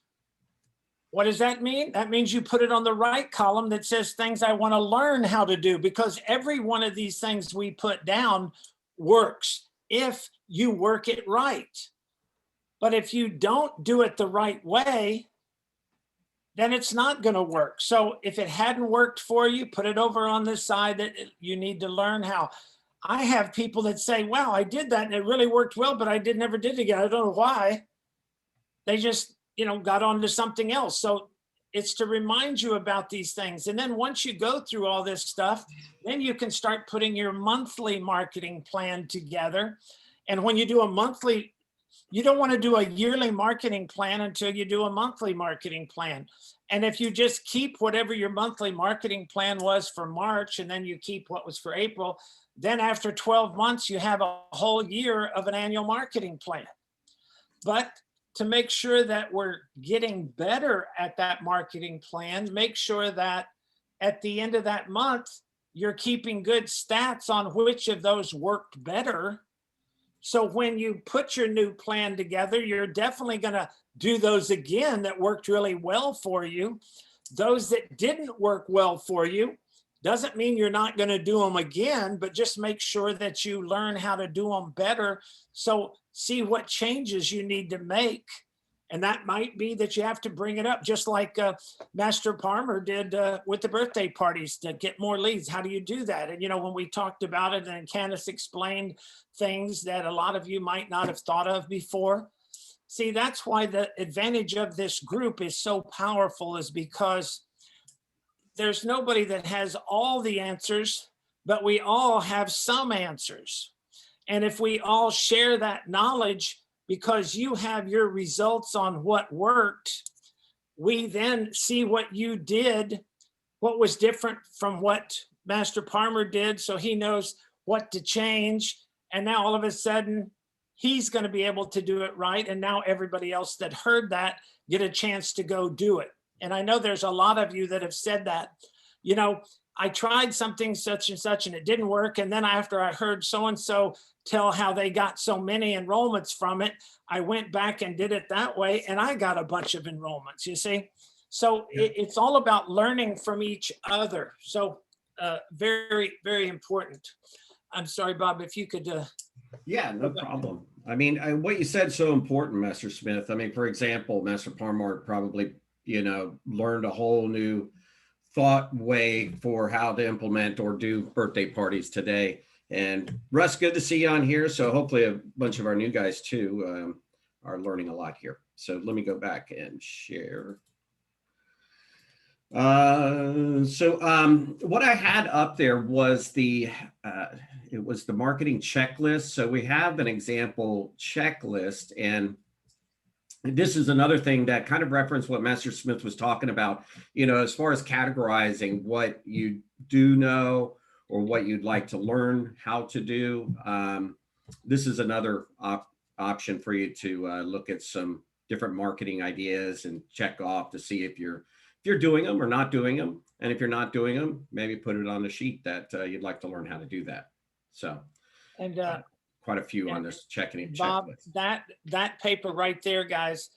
What does that mean? That means you put it on the right column that says things I want to learn how to do, because every one of these things we put down works if you work it right. But if you don't do it the right way, then it's not going to work. So if it hadn't worked for you, put it over on this side that you need to learn how. I have people that say, wow, I did that and it really worked well, but I never did it again. I don't know why. They just, got on to something else. So it's to remind you about these things. And then once you go through all this stuff, then you can start putting your monthly marketing plan together. And when you do a monthly, you don't want to do a yearly marketing plan until you do a monthly marketing plan. And if you just keep whatever your monthly marketing plan was for March, and then you keep what was for April, then after 12 months, you have a whole year of an annual marketing plan. But to make sure that we're getting better at that marketing plan, make sure that at the end of that month, you're keeping good stats on which of those worked better. So when you put your new plan together, you're definitely going to do those again that worked really well for you. Those that didn't work well for you, doesn't mean you're not going to do them again, but just make sure that you learn how to do them better. So see what changes you need to make. And that might be that you have to bring it up, just like Master Palmer did with the birthday parties to get more leads. How do you do that? And, when we talked about it and Candace explained things that a lot of you might not have thought of before. See, that's why the advantage of this group is so powerful, is because there's nobody that has all the answers, but we all have some answers. And if we all share that knowledge, because you have your results on what worked, we then see what you did, what was different from what Master Palmer did, so he knows what to change. And now all of a sudden, he's going to be able to do it right. And now everybody else that heard that get a chance to go do it. And I know there's a lot of you that have said that, I tried something such and such and it didn't work. And then after I heard so-and-so tell how they got so many enrollments from it, I went back and did it that way. And I got a bunch of enrollments, you see? So it's all about learning from each other. So very, very important. I'm sorry, Bob, if you could. Yeah, no problem. I mean, what you said is so important, Master Smith. I mean, for example, Master Palmer probably, learned a whole new thought way for how to implement or do birthday parties today. And Russ, good to see you on here. So hopefully a bunch of our new guys too are learning a lot here. So let me go back and share. What I had up there was it was the marketing checklist. So we have an example checklist, and this is another thing that kind of referenced what Master Smith was talking about, as far as categorizing what you do know or what you'd like to learn how to do. This is another option for you to look at some different marketing ideas and check off to see if you're doing them or not doing them. And if you're not doing them, maybe put it on a sheet that you'd like to learn how to do that. So, And quite a few on and this checking Bob, checklist. that paper right there, guys,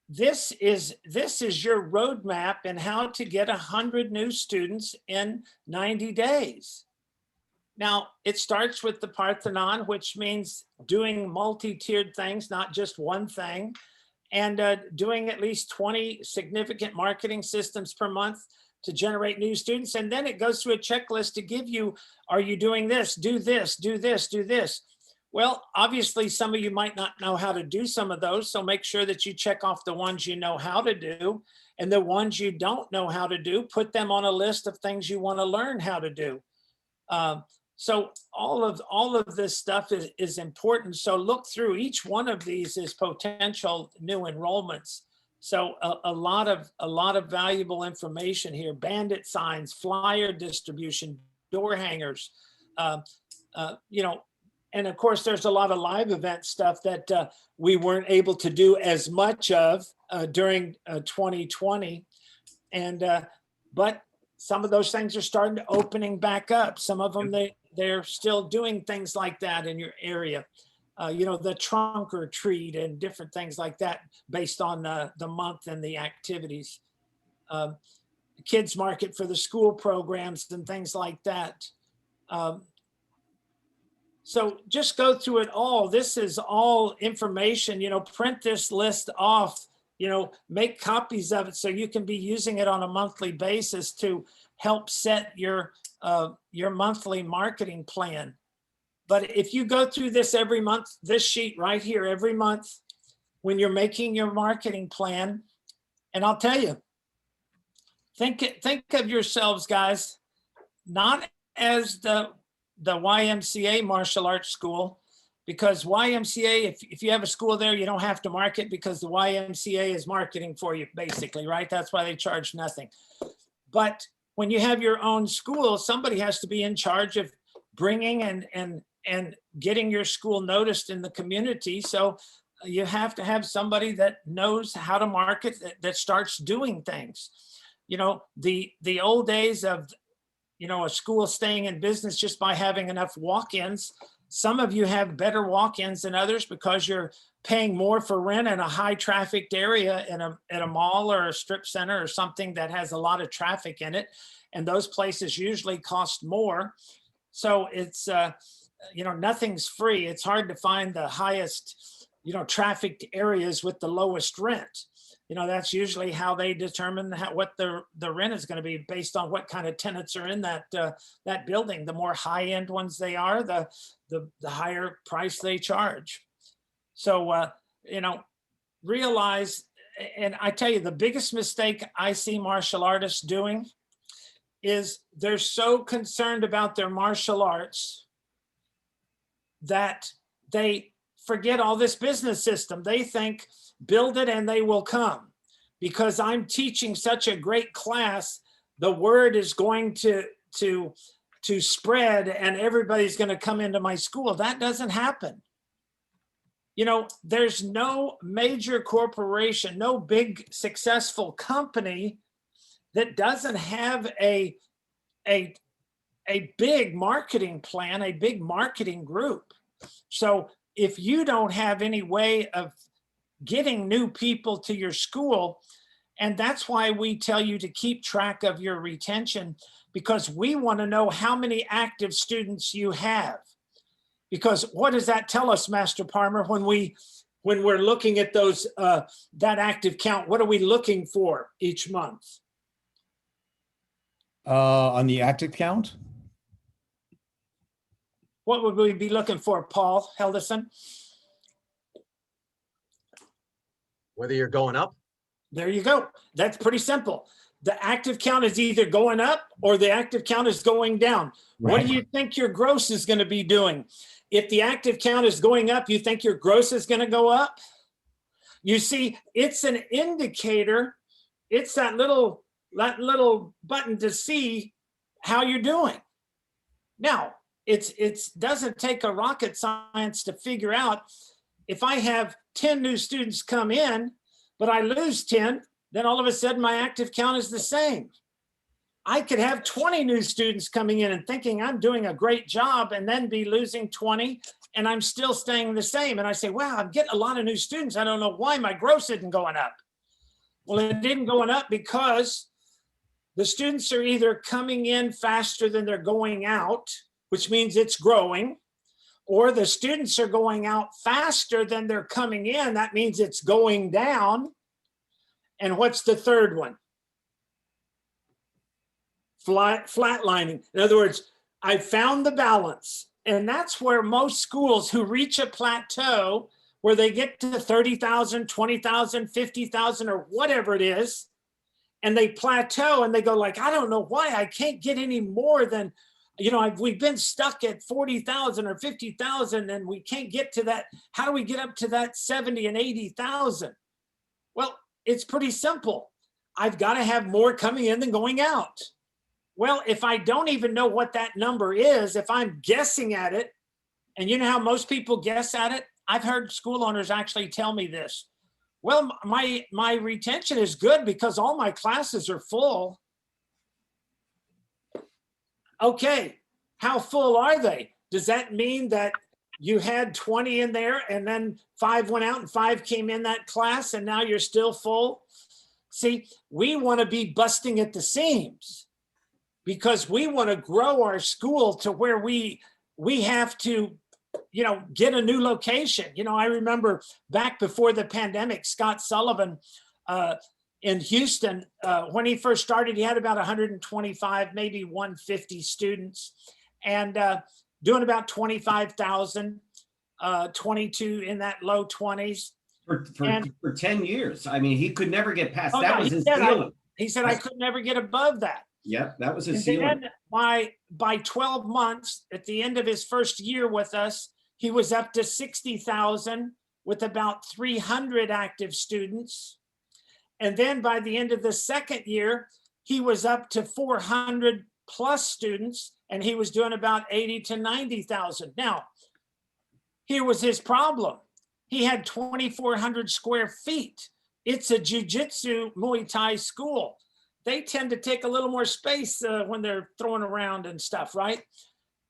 this is your roadmap and how to get 100 new students in 90 days. Now, it starts with the Parthenon, which means doing multi-tiered things, not just one thing, and doing at least 20 significant marketing systems per month to generate new students. And then it goes through a checklist to give you, are you doing this? Do this, do this, do this. Well, obviously, some of you might not know how to do some of those. So make sure that you check off the ones you know how to do, and the ones you don't know how to do, put them on a list of things you want to learn how to do. So all of this stuff is important. So look through each one of these as potential new enrollments. So a lot of valuable information here: bandit signs, flyer distribution, door hangers, and of course there's a lot of live event stuff that we weren't able to do as much of during 2020, but some of those things are starting to opening back up. Some of them, they're still doing things like that in your area. The trunk or treat and different things like that based on the month and the activities. Kids market for the school programs and things like that. So just go through it all. This is all information, print this list off, make copies of it so you can be using it on a monthly basis to help set your monthly marketing plan. But if you go through this every month, this sheet right here, every month, when you're making your marketing plan, and I'll tell you, think of yourselves, guys, not as the YMCA martial arts school, because YMCA, if you have a school there, you don't have to market because the YMCA is marketing for you, basically, right? That's why they charge nothing. But when you have your own school, somebody has to be in charge of bringing and getting your school noticed in the community. So you have to have somebody that knows how to market, that starts doing things. The old days of, a school staying in business just by having enough walk-ins. Some of you have better walk-ins than others because you're paying more for rent in a high trafficked area in a mall or a strip center or something that has a lot of traffic in it. And those places usually cost more. So it's, nothing's free. It's hard to find the highest, trafficked areas with the lowest rent. That's usually how they determine what the rent is going to be, based on what kind of tenants are in that building. The more high-end ones they are, the higher price they charge. So, realize, and I tell you, the biggest mistake I see martial artists doing is they're so concerned about their martial arts that they forget all this business system. They think, build it and they will come. Because I'm teaching such a great class, the word is going to spread and everybody's going to come into my school. That doesn't happen. There's no major corporation, no big successful company that doesn't have a big marketing plan, a big marketing group. So if you don't have any way of getting new people to your school, and that's why we tell you to keep track of your retention, because we want to know how many active students you have. Because what does that tell us, Master Parmer, when we're looking at those that active count? What are we looking for each month? On the active count? What would we be looking for, Paul Helderson? Whether you're going up. There you go. That's pretty simple. the active count is either going up or the active count is going down. What do you think your gross is going to be doing? If the active count is going up, you think your gross is going to go up? You see, it's an indicator. It's that little button to see how you're doing. Now, it's doesn't take a rocket science to figure out if I have 10 new students come in, but I lose 10, then all of a sudden my active count is the same. I could have 20 new students coming in and thinking I'm doing a great job and then be losing 20 and I'm still staying the same. And I say, wow, I'm getting a lot of new students. I don't know why my gross isn't going up. Well, it didn't going up because the students are either coming in faster than they're going out, which means it's growing, or the students are going out faster than they're coming in. That means it's going down. And what's the third one? Flatlining. In other words, I found the balance. And that's where most schools who reach a plateau where they get to 30,000, 20,000, 50,000, or whatever it is, and they plateau and they go like, I don't know why I can't get any more than, we've been stuck at 40,000 or 50,000 and we can't get to that. How do we get up to that 70 and 80,000? Well, it's pretty simple. I've got to have more coming in than going out. Well, if I don't even know what that number is, if I'm guessing at it, and you know how most people guess at it? I've heard school owners actually tell me this. Well, my retention is good because all my classes are full. Okay, how full are they? Does that mean that you had 20 in there and then 5 went out and 5 came in that class and now you're still full? See, we want to be busting at the seams because we want to grow our school to where we have to, get a new location. I remember back before the pandemic, Scott Sullivan in Houston, when he first started, he had about 125, maybe 150 students and doing about 25,000, 22 in that low 20s. For 10 years. I mean, he could never get past Oh, that. no, Was his ceiling. He said, I could never get above that. Yep, that was his And ceiling. then by 12 months, at the end of his first year with us, he was up to 60,000 with about 300 active students. And then by the end of the second year, he was up to 400 plus students, and he was doing about 80 to 90,000. Now, here was his problem. He had 2,400 square feet. It's a jiu-jitsu Muay Thai school. They tend to take a little more space when they're throwing around and stuff, right?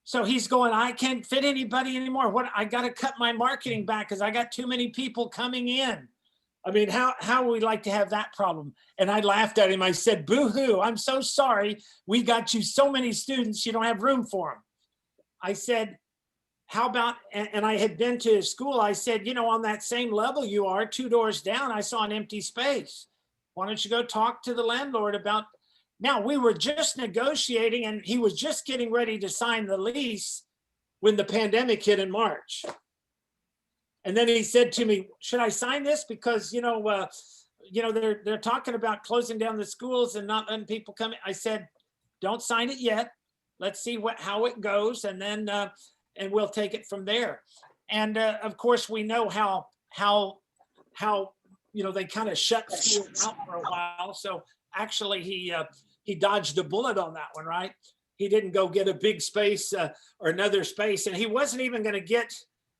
So he's going, I can't fit anybody anymore. I got to cut my marketing back because I got too many people coming in. I mean, how would we like to have that problem? And I laughed at him. I said, boo-hoo, I'm so sorry. We got you so many students, you don't have room for them. I said, how about, and I had been to his school. I said, on that same level you are, 2 doors down, I saw an empty space. Why don't you go talk to the landlord about, now we were just negotiating and he was just getting ready to sign the lease when the pandemic hit in March. And then he said to me, should I sign this? Because, they're talking about closing down the schools and not letting people come in. I said, don't sign it yet. Let's see how it goes. And then, and we'll take it from there. And of course, we know how they kind of shut school out for a while. So actually, he dodged a bullet on that one, right? He didn't go get a big space or another space, and he wasn't even going to get.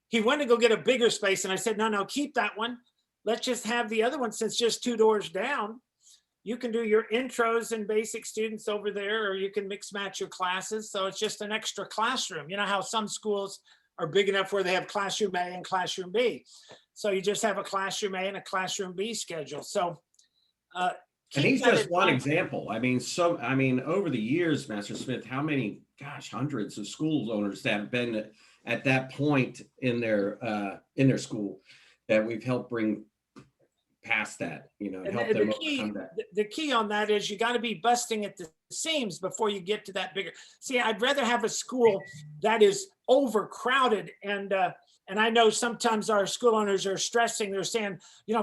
He went to go get a bigger space, and I said, no, keep that one. Let's just have the other one since just 2 doors down. You can do your intros and basic students over there, or you can mix match your classes. So it's just an extra classroom. You know how some schools are big enough where they have classroom A and classroom B. So you just have a classroom A and a classroom B schedule. So, and he's just one example. I mean, over the years, Master Smith, how many, hundreds of school owners that have been at that point in their school that we've helped bring past that, help them overcome that. The key on that is you got to be busting at the seams before you get to that bigger. See, I'd rather have a school that is overcrowded and I know sometimes our school owners are stressing, they're saying,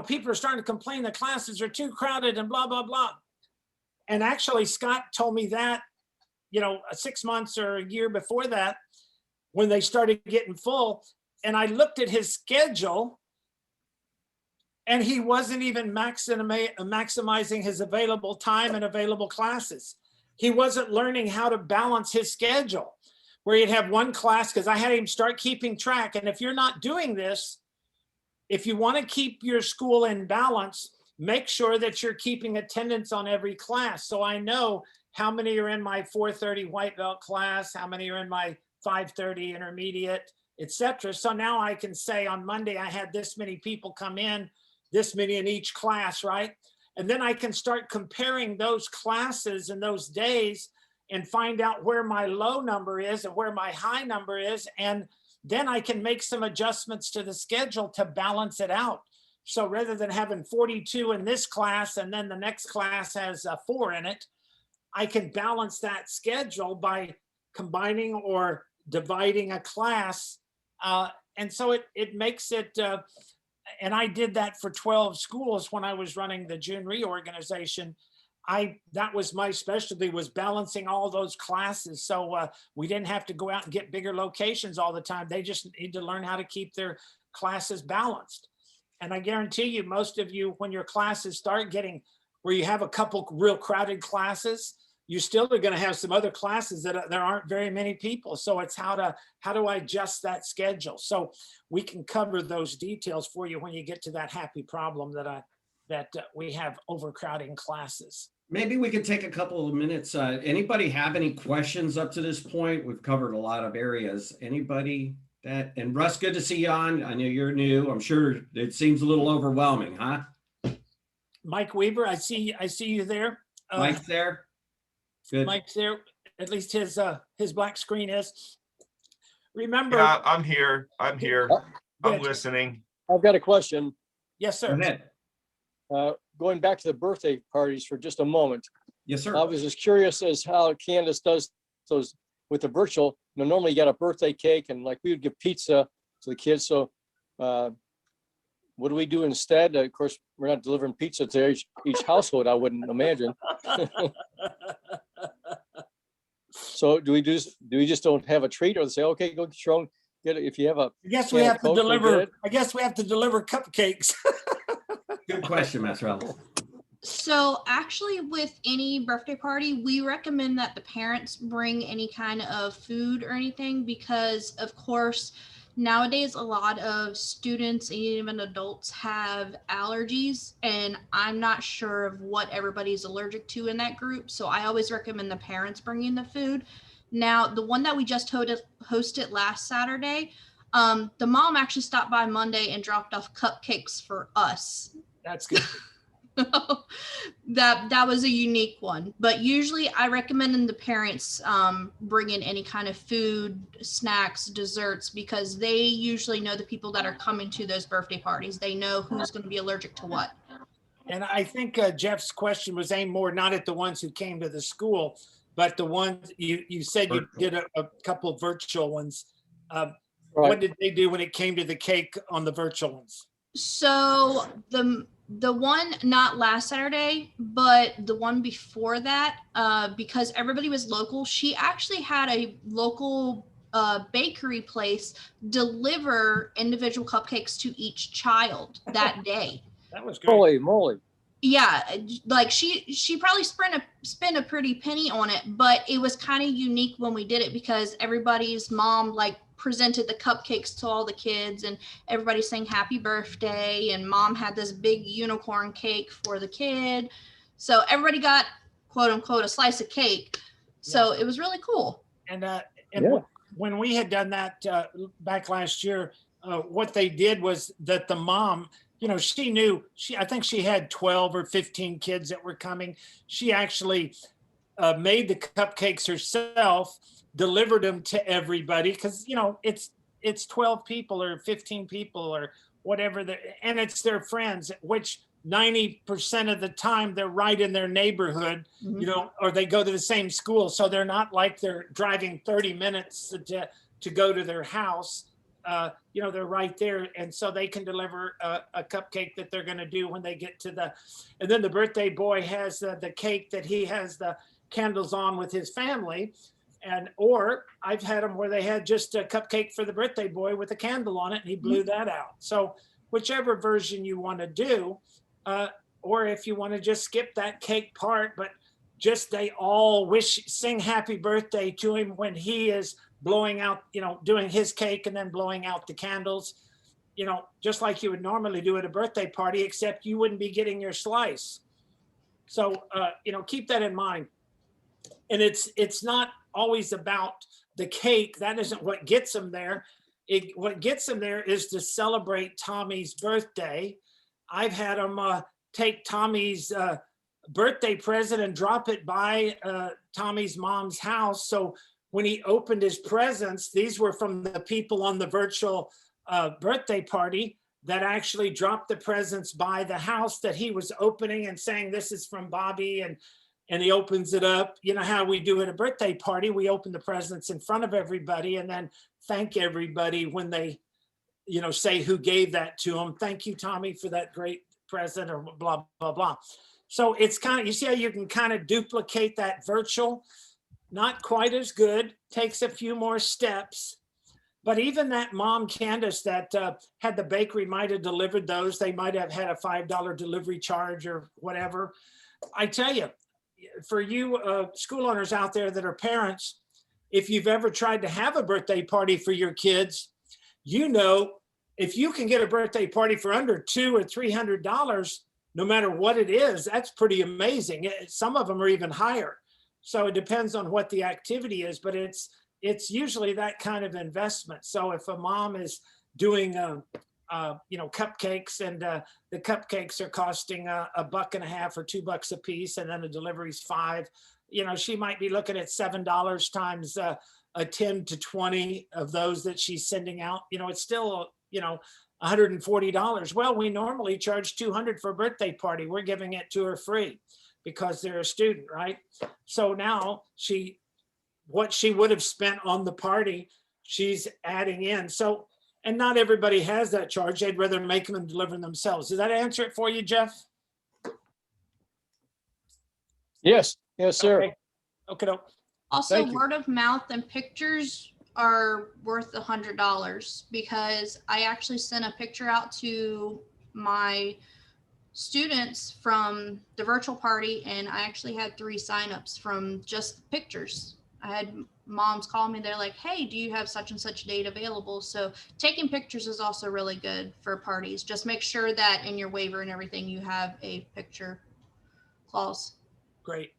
people are starting to complain the classes are too crowded and blah, blah, blah. And actually, Scott told me that, 6 months or a year before that, when they started getting full. And I looked at his schedule, and he wasn't even maximizing his available time and available classes. He wasn't learning how to balance his schedule, where he'd have one class, because I had him start keeping track. And if you're not doing this, if you want to keep your school in balance, make sure that you're keeping attendance on every class. So I know how many are in my 4:30 white belt class, how many are in my 5:30 intermediate, etc. So now I can say on Monday, I had this many people come in, this many in each class, right? And then I can start comparing those classes and those days and find out where my low number is and where my high number is. And then I can make some adjustments to the schedule to balance it out. So rather than having 42 in this class and then the next class has 4 in it, I can balance that schedule by combining or dividing a class. And so it makes it, and I did that for 12 schools when I was running the June reorganization. That was my specialty, was balancing all those classes. So we didn't have to go out and get bigger locations all the time. They just need to learn how to keep their classes balanced. And I guarantee you, most of you, when your classes start getting where you have a couple real crowded classes, you still are going to have some other classes that there aren't very many people. So it's how do I adjust that schedule? So we can cover those details for you when you get to that happy problem that we have overcrowding classes. Maybe we could take a couple of minutes. Anybody have any questions up to this point? We've covered a lot of areas. Anybody and Russ, good to see you on. I know you're new. I'm sure it seems a little overwhelming, huh? Mike Weaver, I see you there. Mike's there. Good. Mike's there. At least his black screen is. Remember. Yeah, I'm here. I'm Good. listening. I've got a question. Yes, Go sir. ahead. Going back to the birthday parties for just a moment. Yes, sir. I was just curious as how Candace does those with the virtual. Normally you got a birthday cake and like we would give pizza to the kids. So what do we do instead? Of course, we're not delivering pizza to each household, I wouldn't imagine. So do we just don't have a treat, or say, okay, go get your own, get it if you have a. I guess we have to deliver. I guess we have to deliver cupcakes. Good question, Mastrell. So actually with any birthday party, we recommend that the parents bring any kind of food or anything, because of course, nowadays a lot of students and even adults have allergies, and I'm not sure of what everybody's allergic to in that group. So I always recommend the parents bringing the food. Now, the one that we just hosted last Saturday, the mom actually stopped by Monday and dropped off cupcakes for us. That's good. that was a unique one, but usually I recommend the parents bring in any kind of food, snacks, desserts, because they usually know the people that are coming to those birthday parties. They know who's going to be allergic to what. And I think Jeff's question was aimed more not at the ones who came to the school, but the ones you said you did a couple of virtual ones. Right. What did they do when it came to the cake on the virtual ones? So the one not last Saturday, but the one before that, because everybody was local, she actually had a local bakery place deliver individual cupcakes to each child that day. That was great. Holy moly. Yeah, like she probably spent a pretty penny on it, but it was kind of unique when we did it because everybody's mom like presented the cupcakes to all the kids and everybody sang happy birthday, and mom had this big unicorn cake for the kid. So everybody got quote unquote a slice of cake. So it was really cool. And Yeah. when we had done that back last year, what they did was that the mom, she knew I think she had 12 or 15 kids that were coming. She actually made the cupcakes herself, delivered them to everybody because it's 12 people or 15 people or whatever, and it's their friends, which 90% of the time they're right in their neighborhood, or they go to the same school, so they're not like they're driving 30 minutes to go to their house. they're right there. And so they can deliver a cupcake that they're going to do when they get to and then the birthday boy has the cake that he has the candles on with his family. Or I've had them where they had just a cupcake for the birthday boy with a candle on it and he blew that out. So whichever version you want to do, or if you want to just skip that cake part, but just they all sing happy birthday to him when he is blowing out, doing his cake and then blowing out the candles, just like you would normally do at a birthday party, except you wouldn't be getting your slice. So, keep that in mind. And it's not always about the cake. That isn't what gets them there. What gets them there is to celebrate Tommy's birthday. I've had them take Tommy's birthday present and drop it by Tommy's mom's house. So when he opened his presents, these were from the people on the virtual birthday party that actually dropped the presents by the house that he was opening and saying, this is from Bobby. And he opens it up. You know how we do at a birthday party, we open the presents in front of everybody and then thank everybody when they, say who gave that to him. Thank you, Tommy, for that great present or blah, blah, blah. So it's kind of, you see how you can kind of duplicate that virtual, not quite as good, takes a few more steps. But even that mom, Candace, that had the bakery might have delivered those. They might have had a $5 delivery charge or whatever. I tell you, for you school owners out there that are parents, if you've ever tried to have a birthday party for your kids, if you can get a birthday party for under $200 or $300, no matter what it is, that's pretty amazing. Some of them are even higher. So it depends on what the activity is, but it's usually that kind of investment. So if a mom is doing cupcakes and the cupcakes are costing $1.50 or $2 a piece, and then the delivery's $5, she might be looking at $7 times a 10 to 20 of those that she's sending out. It's still, $140. Well, we normally charge $200 for a birthday party. We're giving it to her free because they're a student, right? So now what she would have spent on the party, she's adding in. So, and not everybody has that charge. They'd rather make them and deliver them themselves. Does that answer it for you, Jeff? Yes, sir. Okay. Also, Thank you. word of mouth and pictures are worth $100 because I actually sent a picture out to my students from the virtual party, and I actually had 3 signups from just pictures. I had moms call me. They're like, hey, do you have such and such date available? So taking pictures is also really good for parties. Just make sure that in your waiver and everything, you have a picture clause. Great.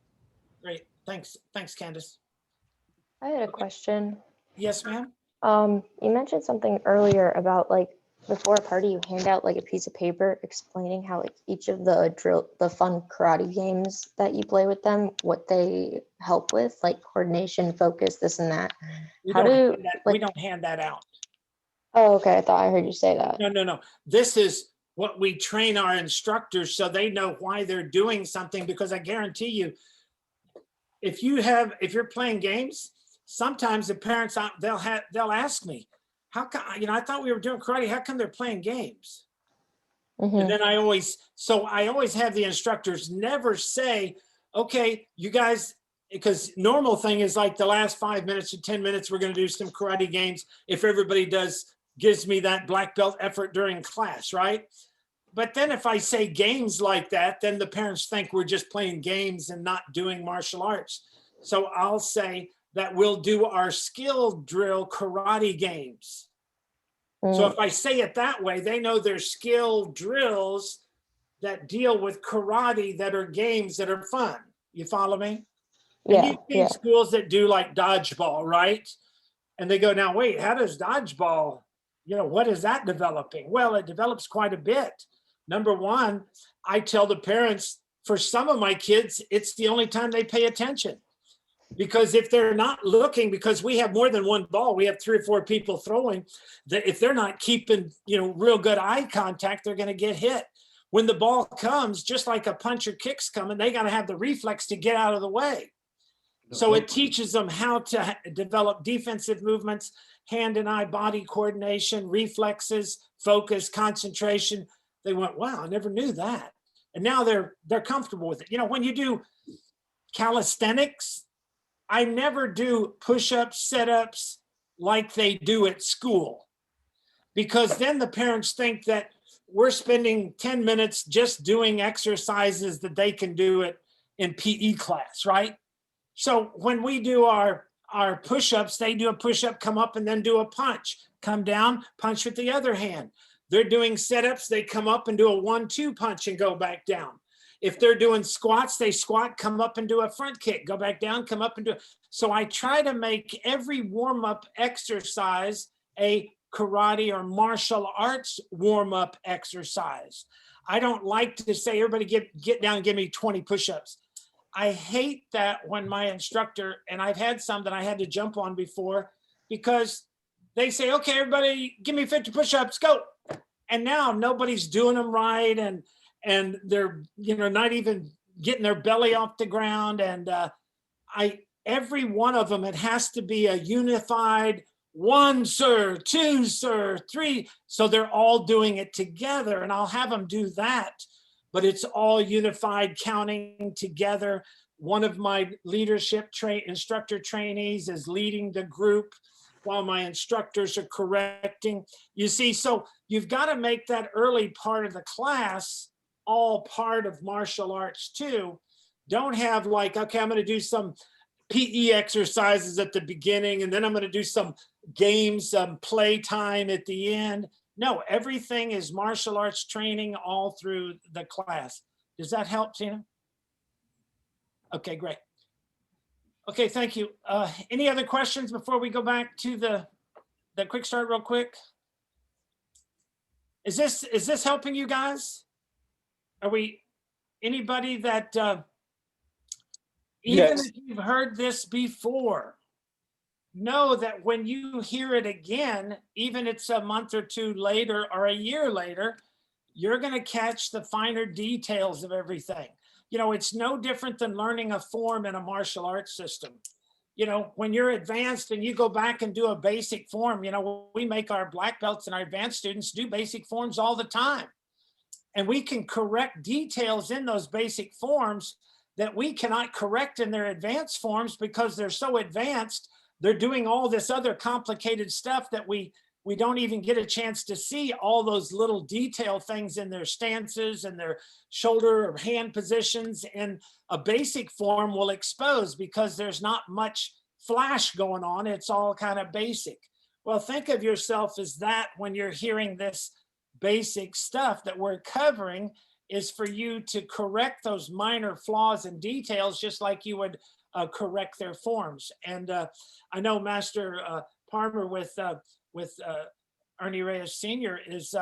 Thanks, Candace. I had a question. Yes, ma'am. You mentioned something earlier about before a party, you hand out a piece of paper explaining how each of the fun karate games that you play with them, what they help with, coordination, focus, this and that. We don't hand that out. Oh, okay. I thought I heard you say that. No. This is what we train our instructors so they know why they're doing something, because I guarantee you, if you're playing games, sometimes the parents they'll ask me, how come, I thought we were doing karate, how come they're playing games? Mm-hmm. And then I always have the instructors never say, okay, you guys, because normal thing is the last 5 minutes or 10 minutes, we're going to do some karate games. If everybody gives me that black belt effort during class, right? But then if I say games like that, then the parents think we're just playing games and not doing martial arts. So I'll say that we'll do our skill drill karate games. So if I say it that way, they know there's skill drills that deal with karate that are games that are fun. You follow me? And you've seen schools that do dodgeball, right? And they go, now wait, how does dodgeball, what is that developing? Well, it develops quite a bit. Number one, I tell the parents, for some of my kids, it's the only time they pay attention. Because if they're not looking, because we have more than one ball, we have 3 or 4 people throwing, that if they're not keeping, real good eye contact, they're going to get hit. When the ball comes, just like a punch or kick's coming, they got to have the reflex to get out of the way. So it teaches them how to develop defensive movements, hand and eye body coordination, reflexes, focus, concentration. They went, wow, I never knew that. And now they're comfortable with it. You know, when you do calisthenics, I never do push-ups, sit-ups like they do at school, because then the parents think that we're spending 10 minutes just doing exercises that they can do it in PE class, right? So when we do our push-ups, they do a push-up, come up, and then do a punch, come down, punch with the other hand. They're doing sit-ups, they come up and do a 1-2 punch and go back down. If they're doing squats, they squat, come up and do a front kick, go back down, come up and do it. So I try to make every warm-up exercise a karate or martial arts warm-up exercise. I don't like to say, everybody get down and give me 20 push-ups. I hate that when my instructor, and I've had some that I had to jump on before, because they say, okay, everybody give me 50 push-ups, go. And now nobody's doing them right. And they're, you know, not even getting their belly off the ground. And every one of them, it has to be a unified 1, sir, 2, sir, 3. So they're all doing it together, and I'll have them do that, but it's all unified, counting together. One of my leadership instructor trainees is leading the group while my instructors are correcting. You see, so you've got to make that early part of the class all part of martial arts too. Don't have like, okay, I'm going to do some PE exercises at the beginning, and then I'm going to do some games, some play time at the end. No, everything is martial arts training all through the class. Does that help, Tina? Okay, great. Okay, thank you. Any other questions before we go back to the quick start real quick? Is this helping you guys? Are we, anybody that, even Yes. if you've heard this before, know that when you hear it again, even it's a month or two later or a year later, you're going to catch the finer details of everything. You know, it's no different than learning a form in a martial arts system. You know, when you're advanced and you go back and do a basic form, you know, we make our black belts and our advanced students do basic forms all the time. And we can correct details in those basic forms that we cannot correct in their advanced forms, because they're so advanced. They're doing all this other complicated stuff that we don't even get a chance to see all those little detail things in their stances and their shoulder or hand positions. And a basic form will expose, because there's not much flash going on. It's all kind of basic. Well, think of yourself as that when you're hearing this basic stuff that we're covering, is for you to correct those minor flaws and details, just like you would correct their forms. And I know Master Palmer with Ernie Reyes Sr. is,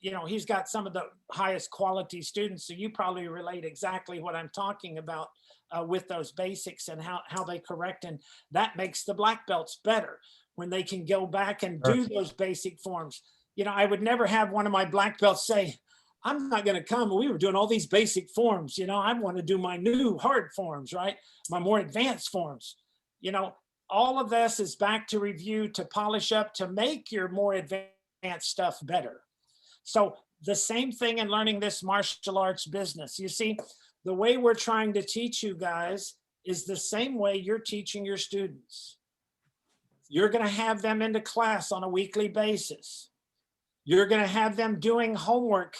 you know, he's got some of the highest quality students. So you probably relate exactly what I'm talking about with those basics and how they correct. And that makes the black belts better when they can go back and do those basic forms. You know, I would never have one of my black belts say, I'm not going to come. We were doing all these basic forms. You know, I want to do my new hard forms, right? My more advanced forms. You know, all of this is back to review, to polish up, to make your more advanced stuff better. So the same thing in learning this martial arts business. You see, the way we're trying to teach you guys is the same way you're teaching your students. You're going to have them into class on a weekly basis. You're going to have them doing homework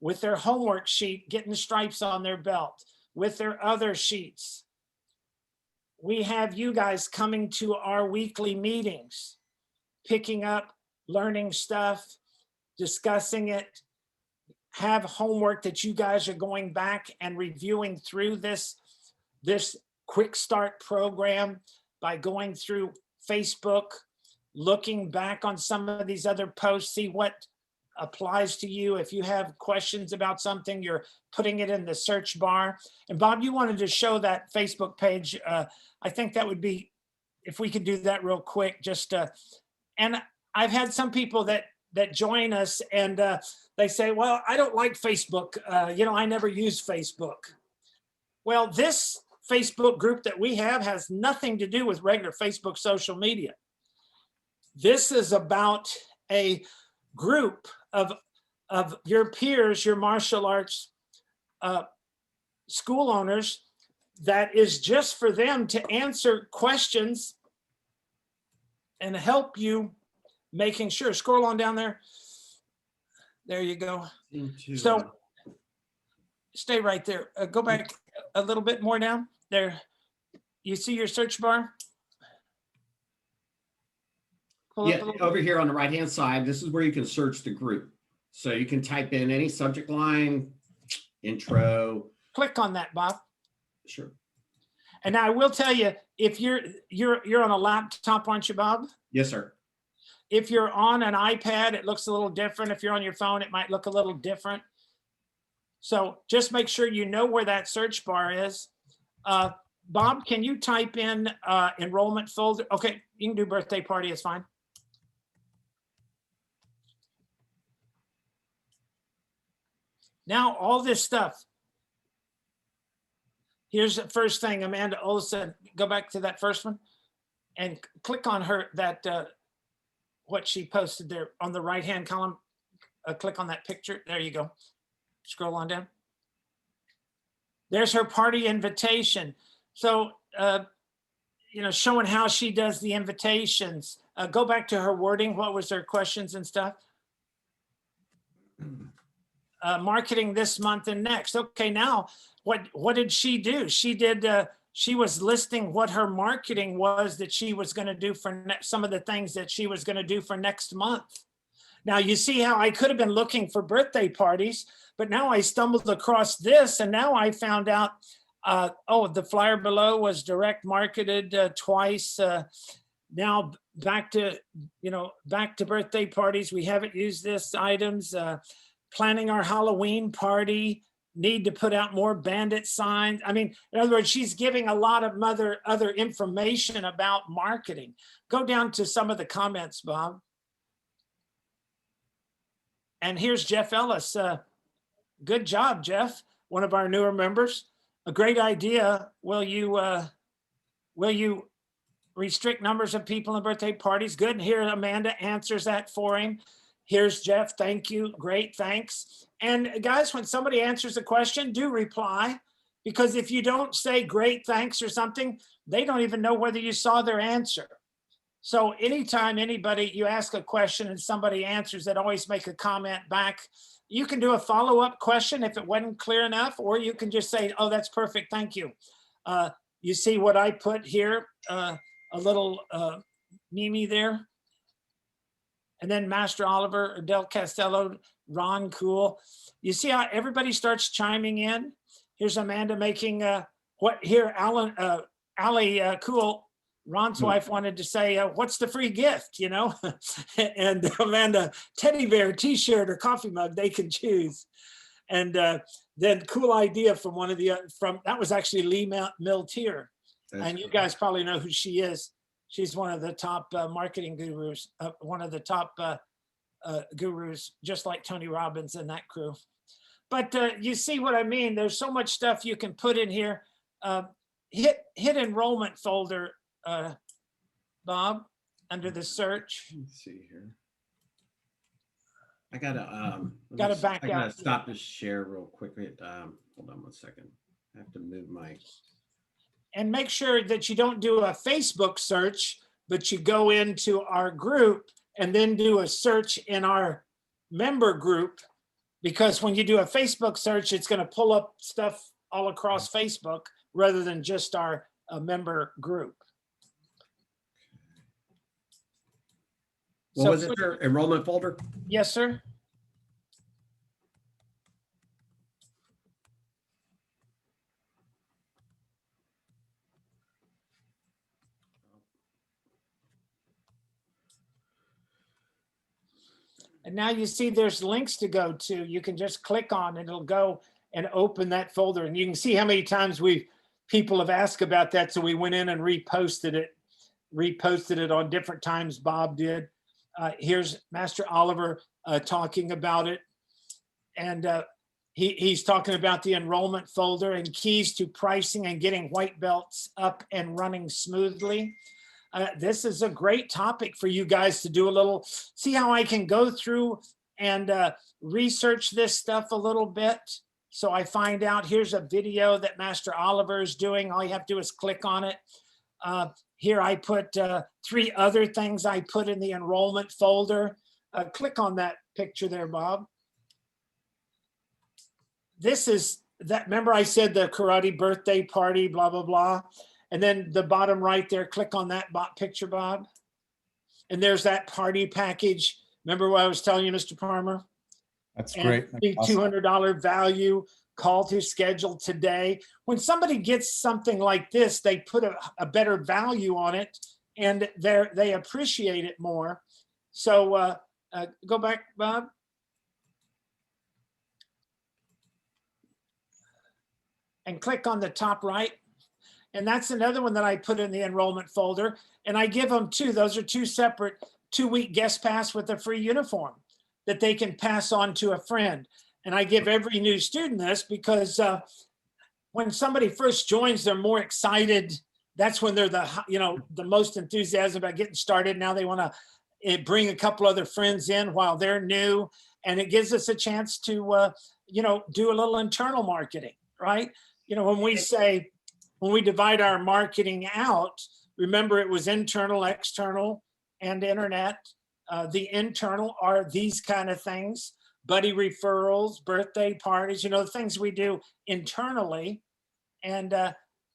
with their homework sheet, getting stripes on their belt, with their other sheets. We have you guys coming to our weekly meetings, picking up, learning stuff, discussing it, have homework that you guys are going back and reviewing through this quick start program by going through Facebook, looking back on some of these other posts, see what applies to you. If you have questions about something, you're putting it in the search bar. And Bob, you wanted to show that Facebook page. I think that would be, if we could do that real quick, just, and I've had some people that join us and they say, well, I don't like Facebook. You know, I never use Facebook. Well, this Facebook group that we have has nothing to do with regular Facebook social media. This is about a group of your peers, your martial arts school owners, that is just for them to answer questions and help you making sure. Scroll on down there. There you go. So stay right there. Go back a little bit more down there. You see your search bar? Pull up a Yeah, little over bit. here on the right-hand side, this is where you can search the group. So you can type in any subject line, intro, Click on that, Bob. sure. And now I will tell you, if you're on a laptop, aren't you, Bob? Yes, sir. If you're on an iPad, it looks a little different. If you're on your phone, it might look a little different. So just make sure you know where that search bar is. Bob, can you type in enrollment folder? Okay, you can do birthday party, it's fine. Now, all this stuff. Here's the first thing, Amanda Olson, go back to that first one and click on her, that what she posted there on the right-hand column. Click on that picture. There you go. Scroll on down. There's her party invitation. So, showing how she does the invitations. Go back to her wording. What was her questions and stuff? Marketing this month and next. Okay, now what did she do? She did. She was listing what her marketing was that she was going to do for some of the things that she was going to do for next month. Now you see how I could have been looking for birthday parties, but now I stumbled across this, and now I found out. The flyer below was direct marketed twice. Now back to birthday parties. We haven't used this items. Planning our Halloween party, need to put out more bandit signs. I mean, in other words, she's giving a lot of other information about marketing. Go down to some of the comments, Bob. And here's Jeff Ellis. Good job, Jeff, one of our newer members. A great idea. Will you restrict numbers of people in birthday parties? Good. And here Amanda answers that for him. Here's Jeff. Thank you. Great. Thanks. And guys, when somebody answers a question, do reply, because if you don't say great, thanks or something, they don't even know whether you saw their answer. So anytime you ask a question and somebody answers it, always make a comment back. You can do a follow-up question if it wasn't clear enough, or you can just say, oh, that's perfect. Thank you. You see what I put here, a little Mimi there. And then Master Oliver, Del Castello, Ron Cool. You see how everybody starts chiming in? Here's Amanda making Allie Cool, Ron's wife, wanted to say, what's the free gift, And Amanda, teddy bear, t-shirt, or coffee mug, they can choose. And then cool idea from that was actually Lee Miltier. And you guys probably know who she is. She's one of the top marketing gurus, one of the top gurus, just like Tony Robbins and that crew. But you see what I mean? There's so much stuff you can put in here. Hit enrollment folder, Bob, under the search. Let's see here. I gotta back I gotta out. stop this share real quickly. Hold on 1 second. I have to move my. And make sure that you don't do a Facebook search, but you go into our group and then do a search in our member group, because when you do a Facebook search, it's going to pull up stuff all across Facebook rather than just our member group. What was it, sir? Enrollment folder? Yes, sir. And now you see there's links to go to. You can just click on it. It'll go and open that folder. And you can see how many times people have asked about that. So we went in and reposted it on different times. Bob did. Here's Master Oliver talking about it. And He's talking about the enrollment folder and keys to pricing and getting white belts up and running smoothly. This is a great topic for you guys to do a little, see how I can go through and research this stuff a little bit. So I find out, here's a video that Master Oliver is doing. All you have to do is click on it. Here I put 3 other things I put in the enrollment folder. Click on that picture there, Bob. This is that, remember I said the karate birthday party, blah, blah, blah. And then the bottom right there, click on that picture, Bob. And there's that party package. Remember what I was telling you, Mr. Palmer? That's And great. the $200 value, call to schedule today. When somebody gets something like this, they put a better value on it and they appreciate it more. So go back, Bob. And click on the top right. And that's another one that I put in the enrollment folder. And I give them 2. Those are 2 separate 2-week guest pass with a free uniform that they can pass on to a friend. And I give every new student this because when somebody first joins, they're more excited. That's when they're the most enthusiastic about getting started. Now they want to bring a couple other friends in while they're new. And it gives us a chance to, do a little internal marketing, right? When we divide our marketing out, remember it was internal, external, and internet. The internal are these kind of things, buddy referrals, birthday parties, the things we do internally. And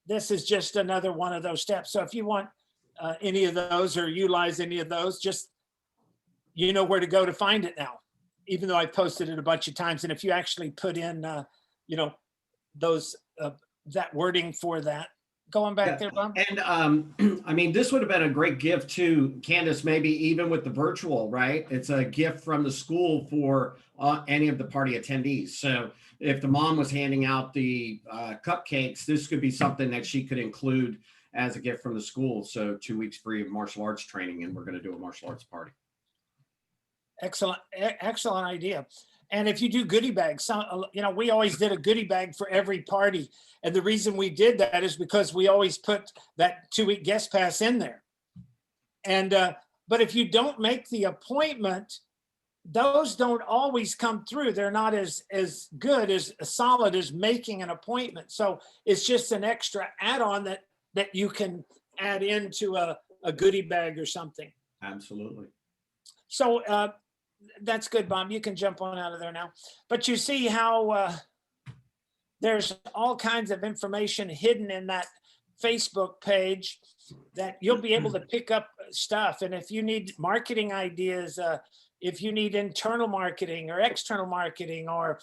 this is just another one of those steps. So if you want any of those or utilize any of those, just, where to go to find it now, even though I posted it a bunch of times. And if you actually put in, those, that wording for that. Going back there, Bob. And I mean, this would have been a great gift to Candace, maybe even with the virtual, right? It's a gift from the school for any of the party attendees. So if the mom was handing out the cupcakes, this could be something that she could include as a gift from the school. So 2 weeks free of martial arts training, and we're going to do a martial arts party. Excellent idea. And if you do goodie bags, we always did a goodie bag for every party. And the reason we did that is because we always put that 2-week guest pass in there. And, but if you don't make the appointment, those don't always come through. They're not as good, as solid as making an appointment. So it's just an extra add-on that you can add into a goodie bag or something. Absolutely. So, that's good, Bob. You can jump on out of there now. But you see how there's all kinds of information hidden in that Facebook page that you'll be able to pick up stuff. And if you need marketing ideas, if you need internal marketing or external marketing or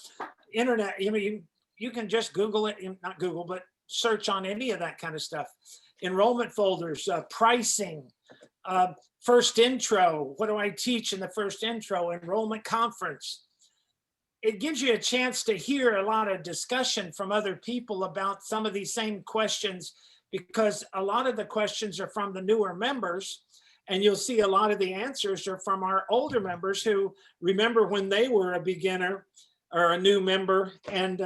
internet, you can just Google it, not Google, but search on any of that kind of stuff. Enrollment folders, pricing, first intro, what do I teach in the first intro, enrollment conference. It gives you a chance to hear a lot of discussion from other people about some of these same questions, because a lot of the questions are from the newer members, and you'll see a lot of the answers are from our older members who remember when they were a beginner or a new member, and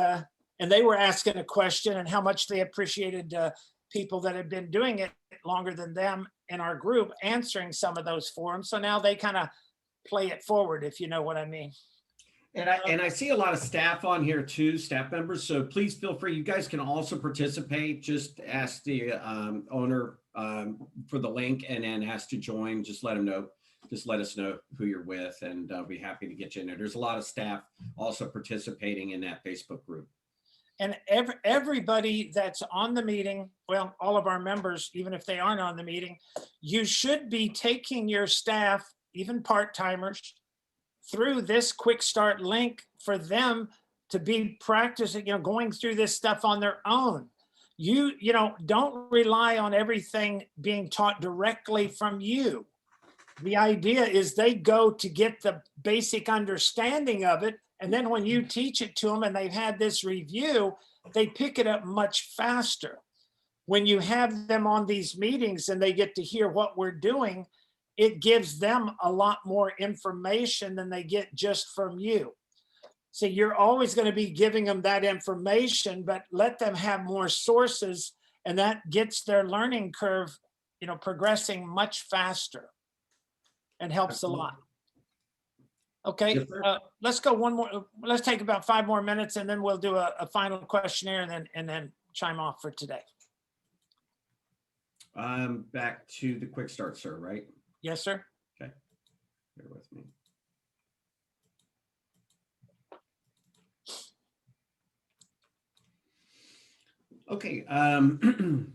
they were asking a question and how much they appreciated people that had been doing it longer than them in our group answering some of those forums. So now they kind of play it forward, if you know what I mean. And I see a lot of staff on here too, staff members. So please feel free. You guys can also participate. Just ask the owner for the link, and then ask to join. Just let them know. Just let us know who you're with, and I'll be happy to get you in there. There's a lot of staff also participating in that Facebook group. And everybody that's on the meeting, well, all of our members, even if they aren't on the meeting, you should be taking your staff, even part-timers, through this quick start link for them to be practicing, going through this stuff on their own. You don't rely on everything being taught directly from you. The idea is they go to get the basic understanding of it. And then when you teach it to them and they've had this review, they pick it up much faster. When you have them on these meetings and they get to hear what we're doing, it gives them a lot more information than they get just from you. See, you're always going to be giving them that information, but let them have more sources, and that gets their learning curve, progressing much faster and helps a lot. Okay, Yes, sir. let's go one more. Let's take about 5 more minutes, and then we'll do a final questionnaire, and then chime off for today. Back to the quick start, sir, right? Yes, sir. Bear with me. Okay, Character.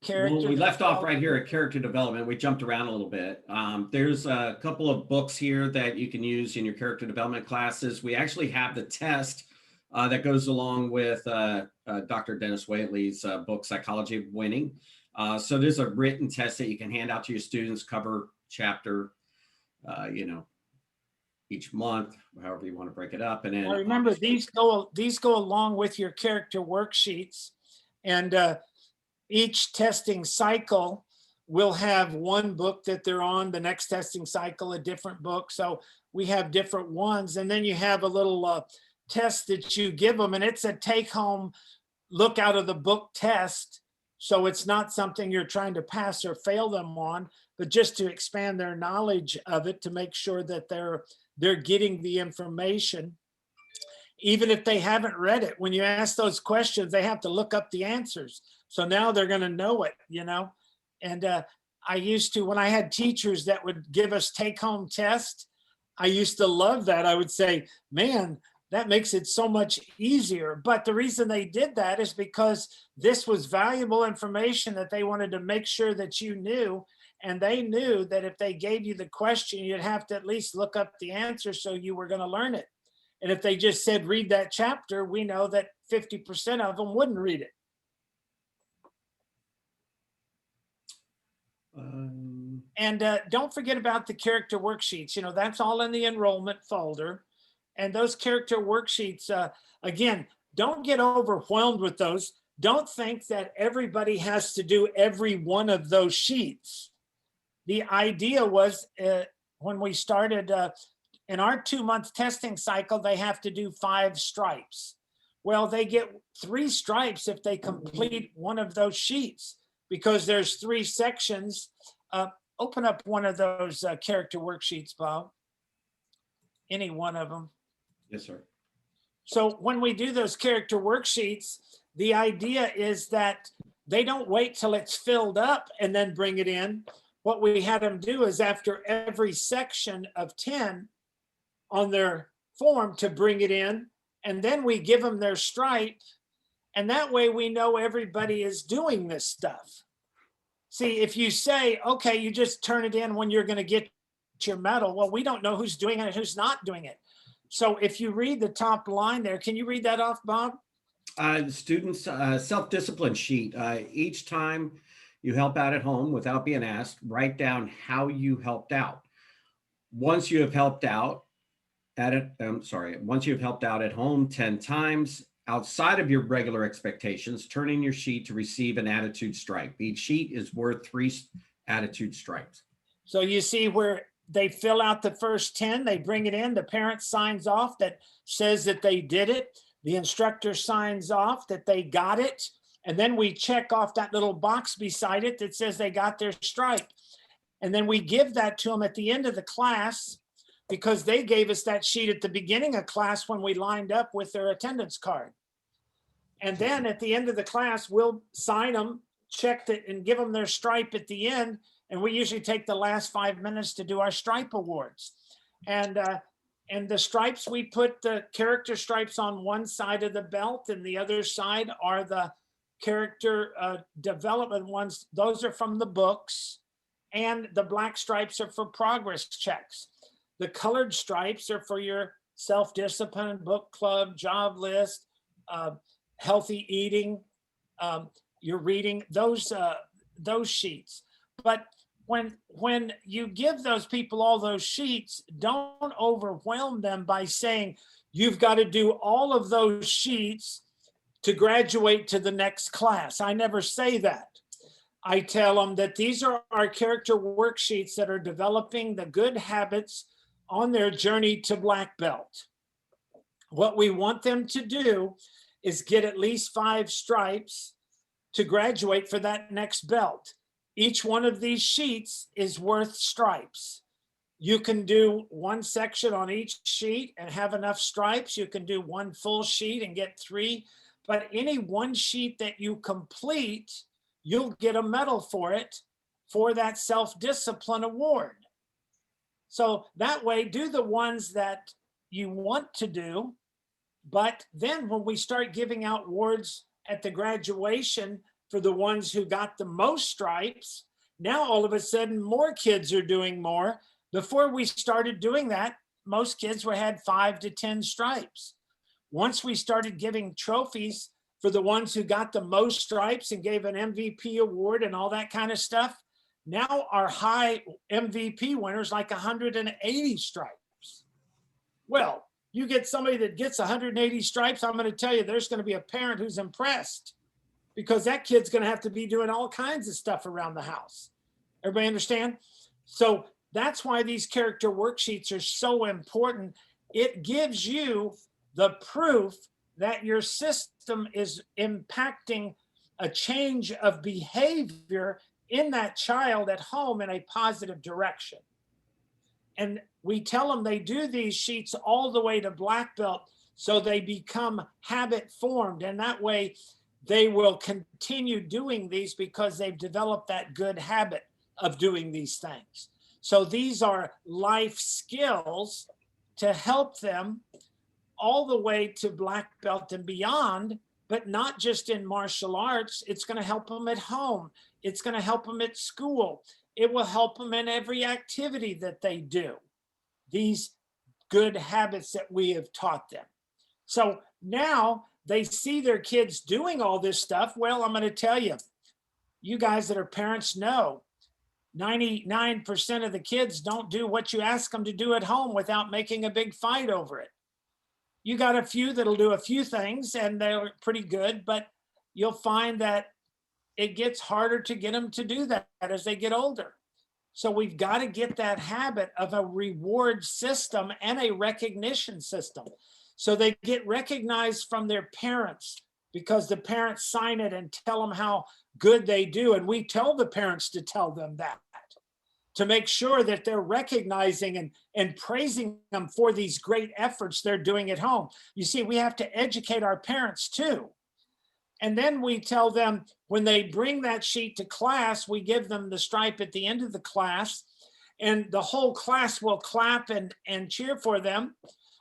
well, we left off right here at character development. We jumped around a little bit. There's a couple of books here that you can use in your character development classes. We actually have the test that goes along with Dr. Dennis Whaley's book, Psychology of Winning. So there's a written test that you can hand out to your students, cover chapter, each month, however you want to break it up. And then Now remember, these go along with your character worksheets, and each testing cycle will have one book that they're on, the next testing cycle, a different book. So we have different ones. And then you have a little test that you give them, and it's a take-home look out of the book test. So it's not something you're trying to pass or fail them on, but just to expand their knowledge of it, to make sure that they're getting the information. Even if they haven't read it, when you ask those questions, they have to look up the answers. So now they're going to know it, And I used to, when I had teachers that would give us take-home tests, I used to love that. I would say, man, that makes it so much easier. But the reason they did that is because this was valuable information that they wanted to make sure that you knew. And they knew that if they gave you the question, you'd have to at least look up the answer, so you were going to learn it. And if they just said, read that chapter, we know that 50% of them wouldn't read it. And don't forget about the character worksheets. That's all in the enrollment folder. And those character worksheets, again, don't get overwhelmed with those. Don't think that everybody has to do every one of those sheets. The idea was when we started in our 2-month testing cycle, they have to do 5 stripes. Well, they get 3 stripes if they complete one of those sheets, because there's 3 sections. Open up one of those character worksheets, Bob. Any one of them. Yes, sir. So when we do those character worksheets, the idea is that they don't wait till it's filled up and then bring it in. What we had them do is, after every section of 10 on their form, to bring it in, and then we give them their stripe, and that way we know everybody is doing this stuff. See, if you say, okay, you just turn it in when you're going to get your medal, well, we don't know who's doing it and who's not doing it. So if you read the top line there, can you read that off, Bob? The students' self-discipline sheet. Each time you help out at home without being asked, write down how you helped out. Once you have helped out once you've helped out at home 10 times outside of your regular expectations, turn in your sheet to receive an attitude stripe. Each sheet is worth 3 attitude stripes. So you see where they fill out the first 10, they bring it in, the parent signs off that says that they did it. The instructor signs off that they got it. And then we check off that little box beside it that says they got their stripe. And then we give that to them at the end of the class, because they gave us that sheet at the beginning of class when we lined up with their attendance card. And then at the end of the class, we'll sign them, check it, and give them their stripe at the end. And we usually take the last 5 minutes to do our stripe awards. And the stripes, we put the character stripes on one side of the belt, and the other side are the character development ones. Those are from the books. And the black stripes are for progress checks. The colored stripes are for your self-discipline, book club, job list, healthy eating, your reading, those sheets. But when you give those people all those sheets, don't overwhelm them by saying, you've got to do all of those sheets to graduate to the next class. I never say that. I tell them that these are our character worksheets that are developing the good habits on their journey to black belt. What we want them to do is get at least 5 stripes to graduate for that next belt. Each one of these sheets is worth stripes. You can do 1 section on each sheet and have enough stripes. You can do 1 full sheet and get 3. But any 1 sheet that you complete, you'll get a medal for it for that self-discipline award. So that way, do the ones that you want to do. But then when we start giving out awards at the graduation for the ones who got the most stripes, now all of a sudden more kids are doing more. Before we started doing that, most kids had 5 to 10 stripes. Once we started giving trophies for the ones who got the most stripes and gave an MVP award and all that kind of stuff, now our high MVP winners like 180 stripes. Well, you get somebody that gets 180 stripes, I'm going to tell you, there's going to be a parent who's impressed, because that kid's going to have to be doing all kinds of stuff around the house. Everybody understand? So that's why these character worksheets are so important. It gives you the proof that your system is impacting a change of behavior in that child at home in a positive direction. And we tell them they do these sheets all the way to black belt so they become habit formed. And that way they will continue doing these because they've developed that good habit of doing these things. So these are life skills to help them all the way to black belt and beyond, but not just in martial arts. It's going to help them at home. It's going to help them at school. It will help them in every activity that they do. These good habits that we have taught them. So now they see their kids doing all this stuff. Well, I'm going to tell you, you guys that are parents know 99% of the kids don't do what you ask them to do at home without making a big fight over it. You got a few that'll do a few things and they're pretty good, but you'll find that it gets harder to get them to do that as they get older. So we've got to get that habit of a reward system and a recognition system. So they get recognized from their parents because the parents sign it and tell them how good they do. And we tell the parents to tell them that, to make sure that they're recognizing and praising them for these great efforts they're doing at home. You see, we have to educate our parents too. And then we tell them when they bring that sheet to class, we give them the stripe at the end of the class, and the whole class will clap and cheer for them.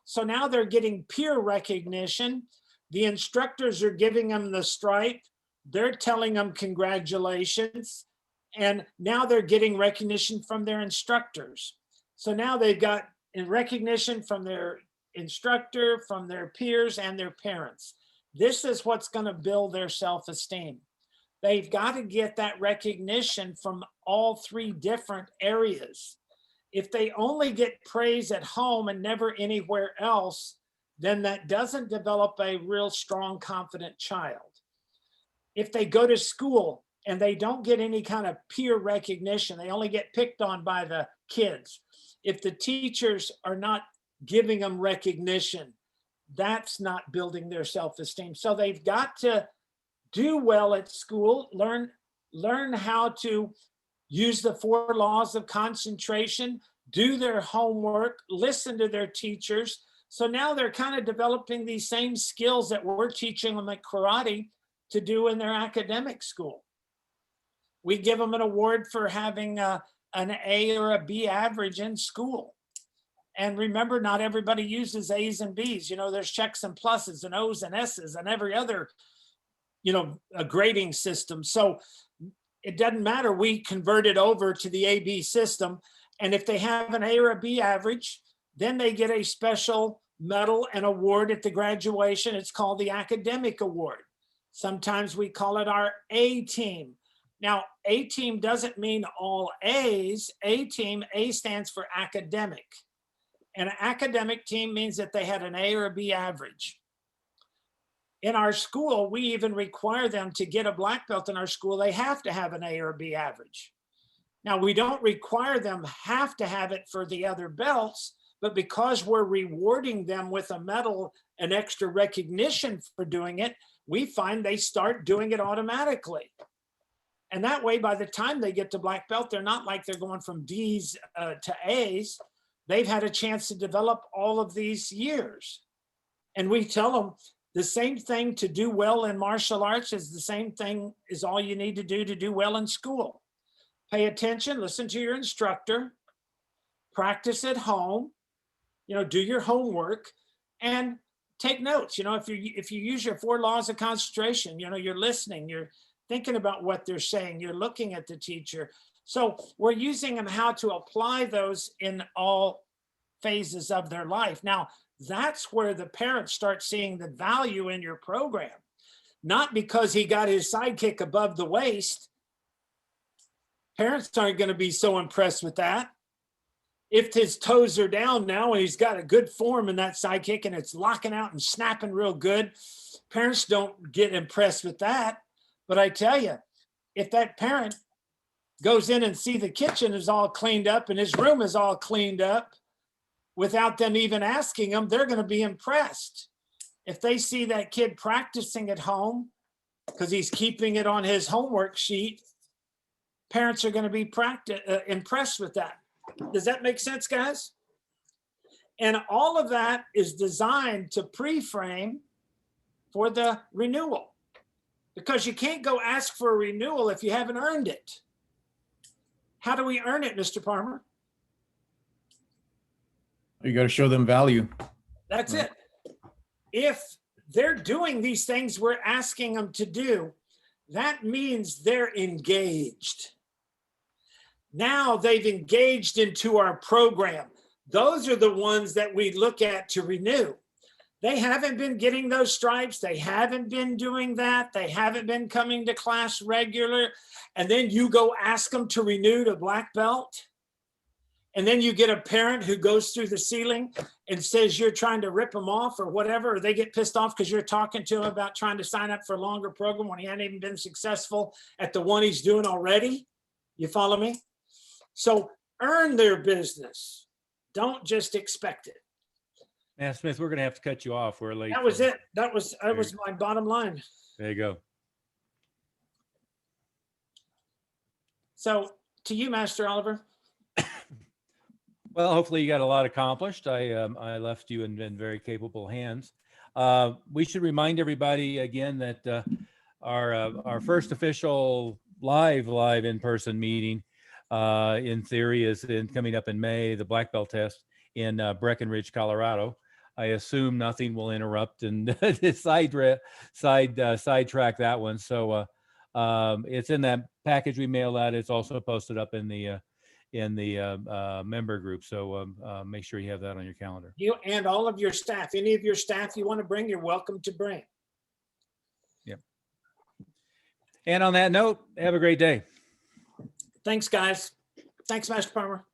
So now they're getting peer recognition. The instructors are giving them the stripe. They're telling them congratulations. And now they're getting recognition from their instructors. So now they've got recognition from their instructor, from their peers, and their parents. This is what's going to build their self-esteem. They've got to get that recognition from all 3 different areas. If they only get praise at home and never anywhere else, then that doesn't develop a real strong, confident child. If they go to school and they don't get any kind of peer recognition, they only get picked on by the kids. If the teachers are not giving them recognition, that's not building their self-esteem. So they've got to do well at school, learn how to use the 4 laws of concentration, do their homework, listen to their teachers. So now they're kind of developing these same skills that we're teaching them at karate to do in their academic school. We give them an award for having an A or a B average in school. And remember, not everybody uses A's and B's. There's checks and pluses and O's and S's and every other, a grading system. So it doesn't matter. We convert it over to the A-B system. And if they have an A or a B average, then they get a special medal and award at the graduation. It's called the academic award. Sometimes we call it our A team. Now, A team doesn't mean all A's. A team, A stands for academic. And an academic team means that they had an A or a B average. In our school, we even require them to get a black belt in our school. They have to have an A or a B average. Now, we don't require them have to have it for the other belts, but because we're rewarding them with a medal and extra recognition for doing it, we find they start doing it automatically. And that way, by the time they get to black belt, they're not like they're going from D's to A's. They've had a chance to develop all of these years. And we tell them the same thing to do well in martial arts is the same thing is all you need to do well in school. Pay attention, listen to your instructor, practice at home, do your homework and take notes. If you use your 4 laws of concentration, you're listening, you're thinking about what they're saying, you're looking at the teacher. So we're using them how to apply those in all phases of their life. Now, that's where the parents start seeing the value in your program, not because he got his sidekick above the waist. Parents aren't going to be so impressed with that. If his toes are down now and he's got a good form in that sidekick and it's locking out and snapping real good, parents don't get impressed with that. But I tell you, if that parent goes in and see the kitchen is all cleaned up and his room is all cleaned up without them even asking them, they're going to be impressed. If they see that kid practicing at home because he's keeping it on his homework sheet, parents are going to be impressed with that. Does that make sense, guys? And all of that is designed to pre-frame for the renewal, because you can't go ask for a renewal if you haven't earned it. How do we earn it, Mr. Palmer? You got to show them value. That's it. If they're doing these things we're asking them to do, that means they're engaged. Now they've engaged into our program. Those are the ones that we look at to renew. They haven't been getting those stripes. They haven't been doing that. They haven't been coming to class regular. And then you go ask them to renew to black belt. And then you get a parent who goes through the ceiling and says you're trying to rip them off or whatever, or they get pissed off because you're talking to him about trying to sign up for a longer program when he hadn't even been successful at the one he's doing already. You follow me? So earn their business. Don't just expect it. Man, Smith, we're going to have to cut you off. We're late. That was it. That was my bottom line. There you go. So to you, Master Oliver. Well, hopefully you got a lot accomplished. I left you in very capable hands. We should remind everybody again that our first official live in-person meeting in theory is coming up in May, the black belt test in Breckenridge, Colorado. I assume nothing will interrupt and sidetrack that one. So it's in that package we mailed out. It's also posted up in the member group. So make sure you have that on your calendar. You and all of your staff, any of your staff you want to bring, you're welcome to bring. Yep. And on that note, have a great day. Thanks, guys. Thanks, Master Palmer.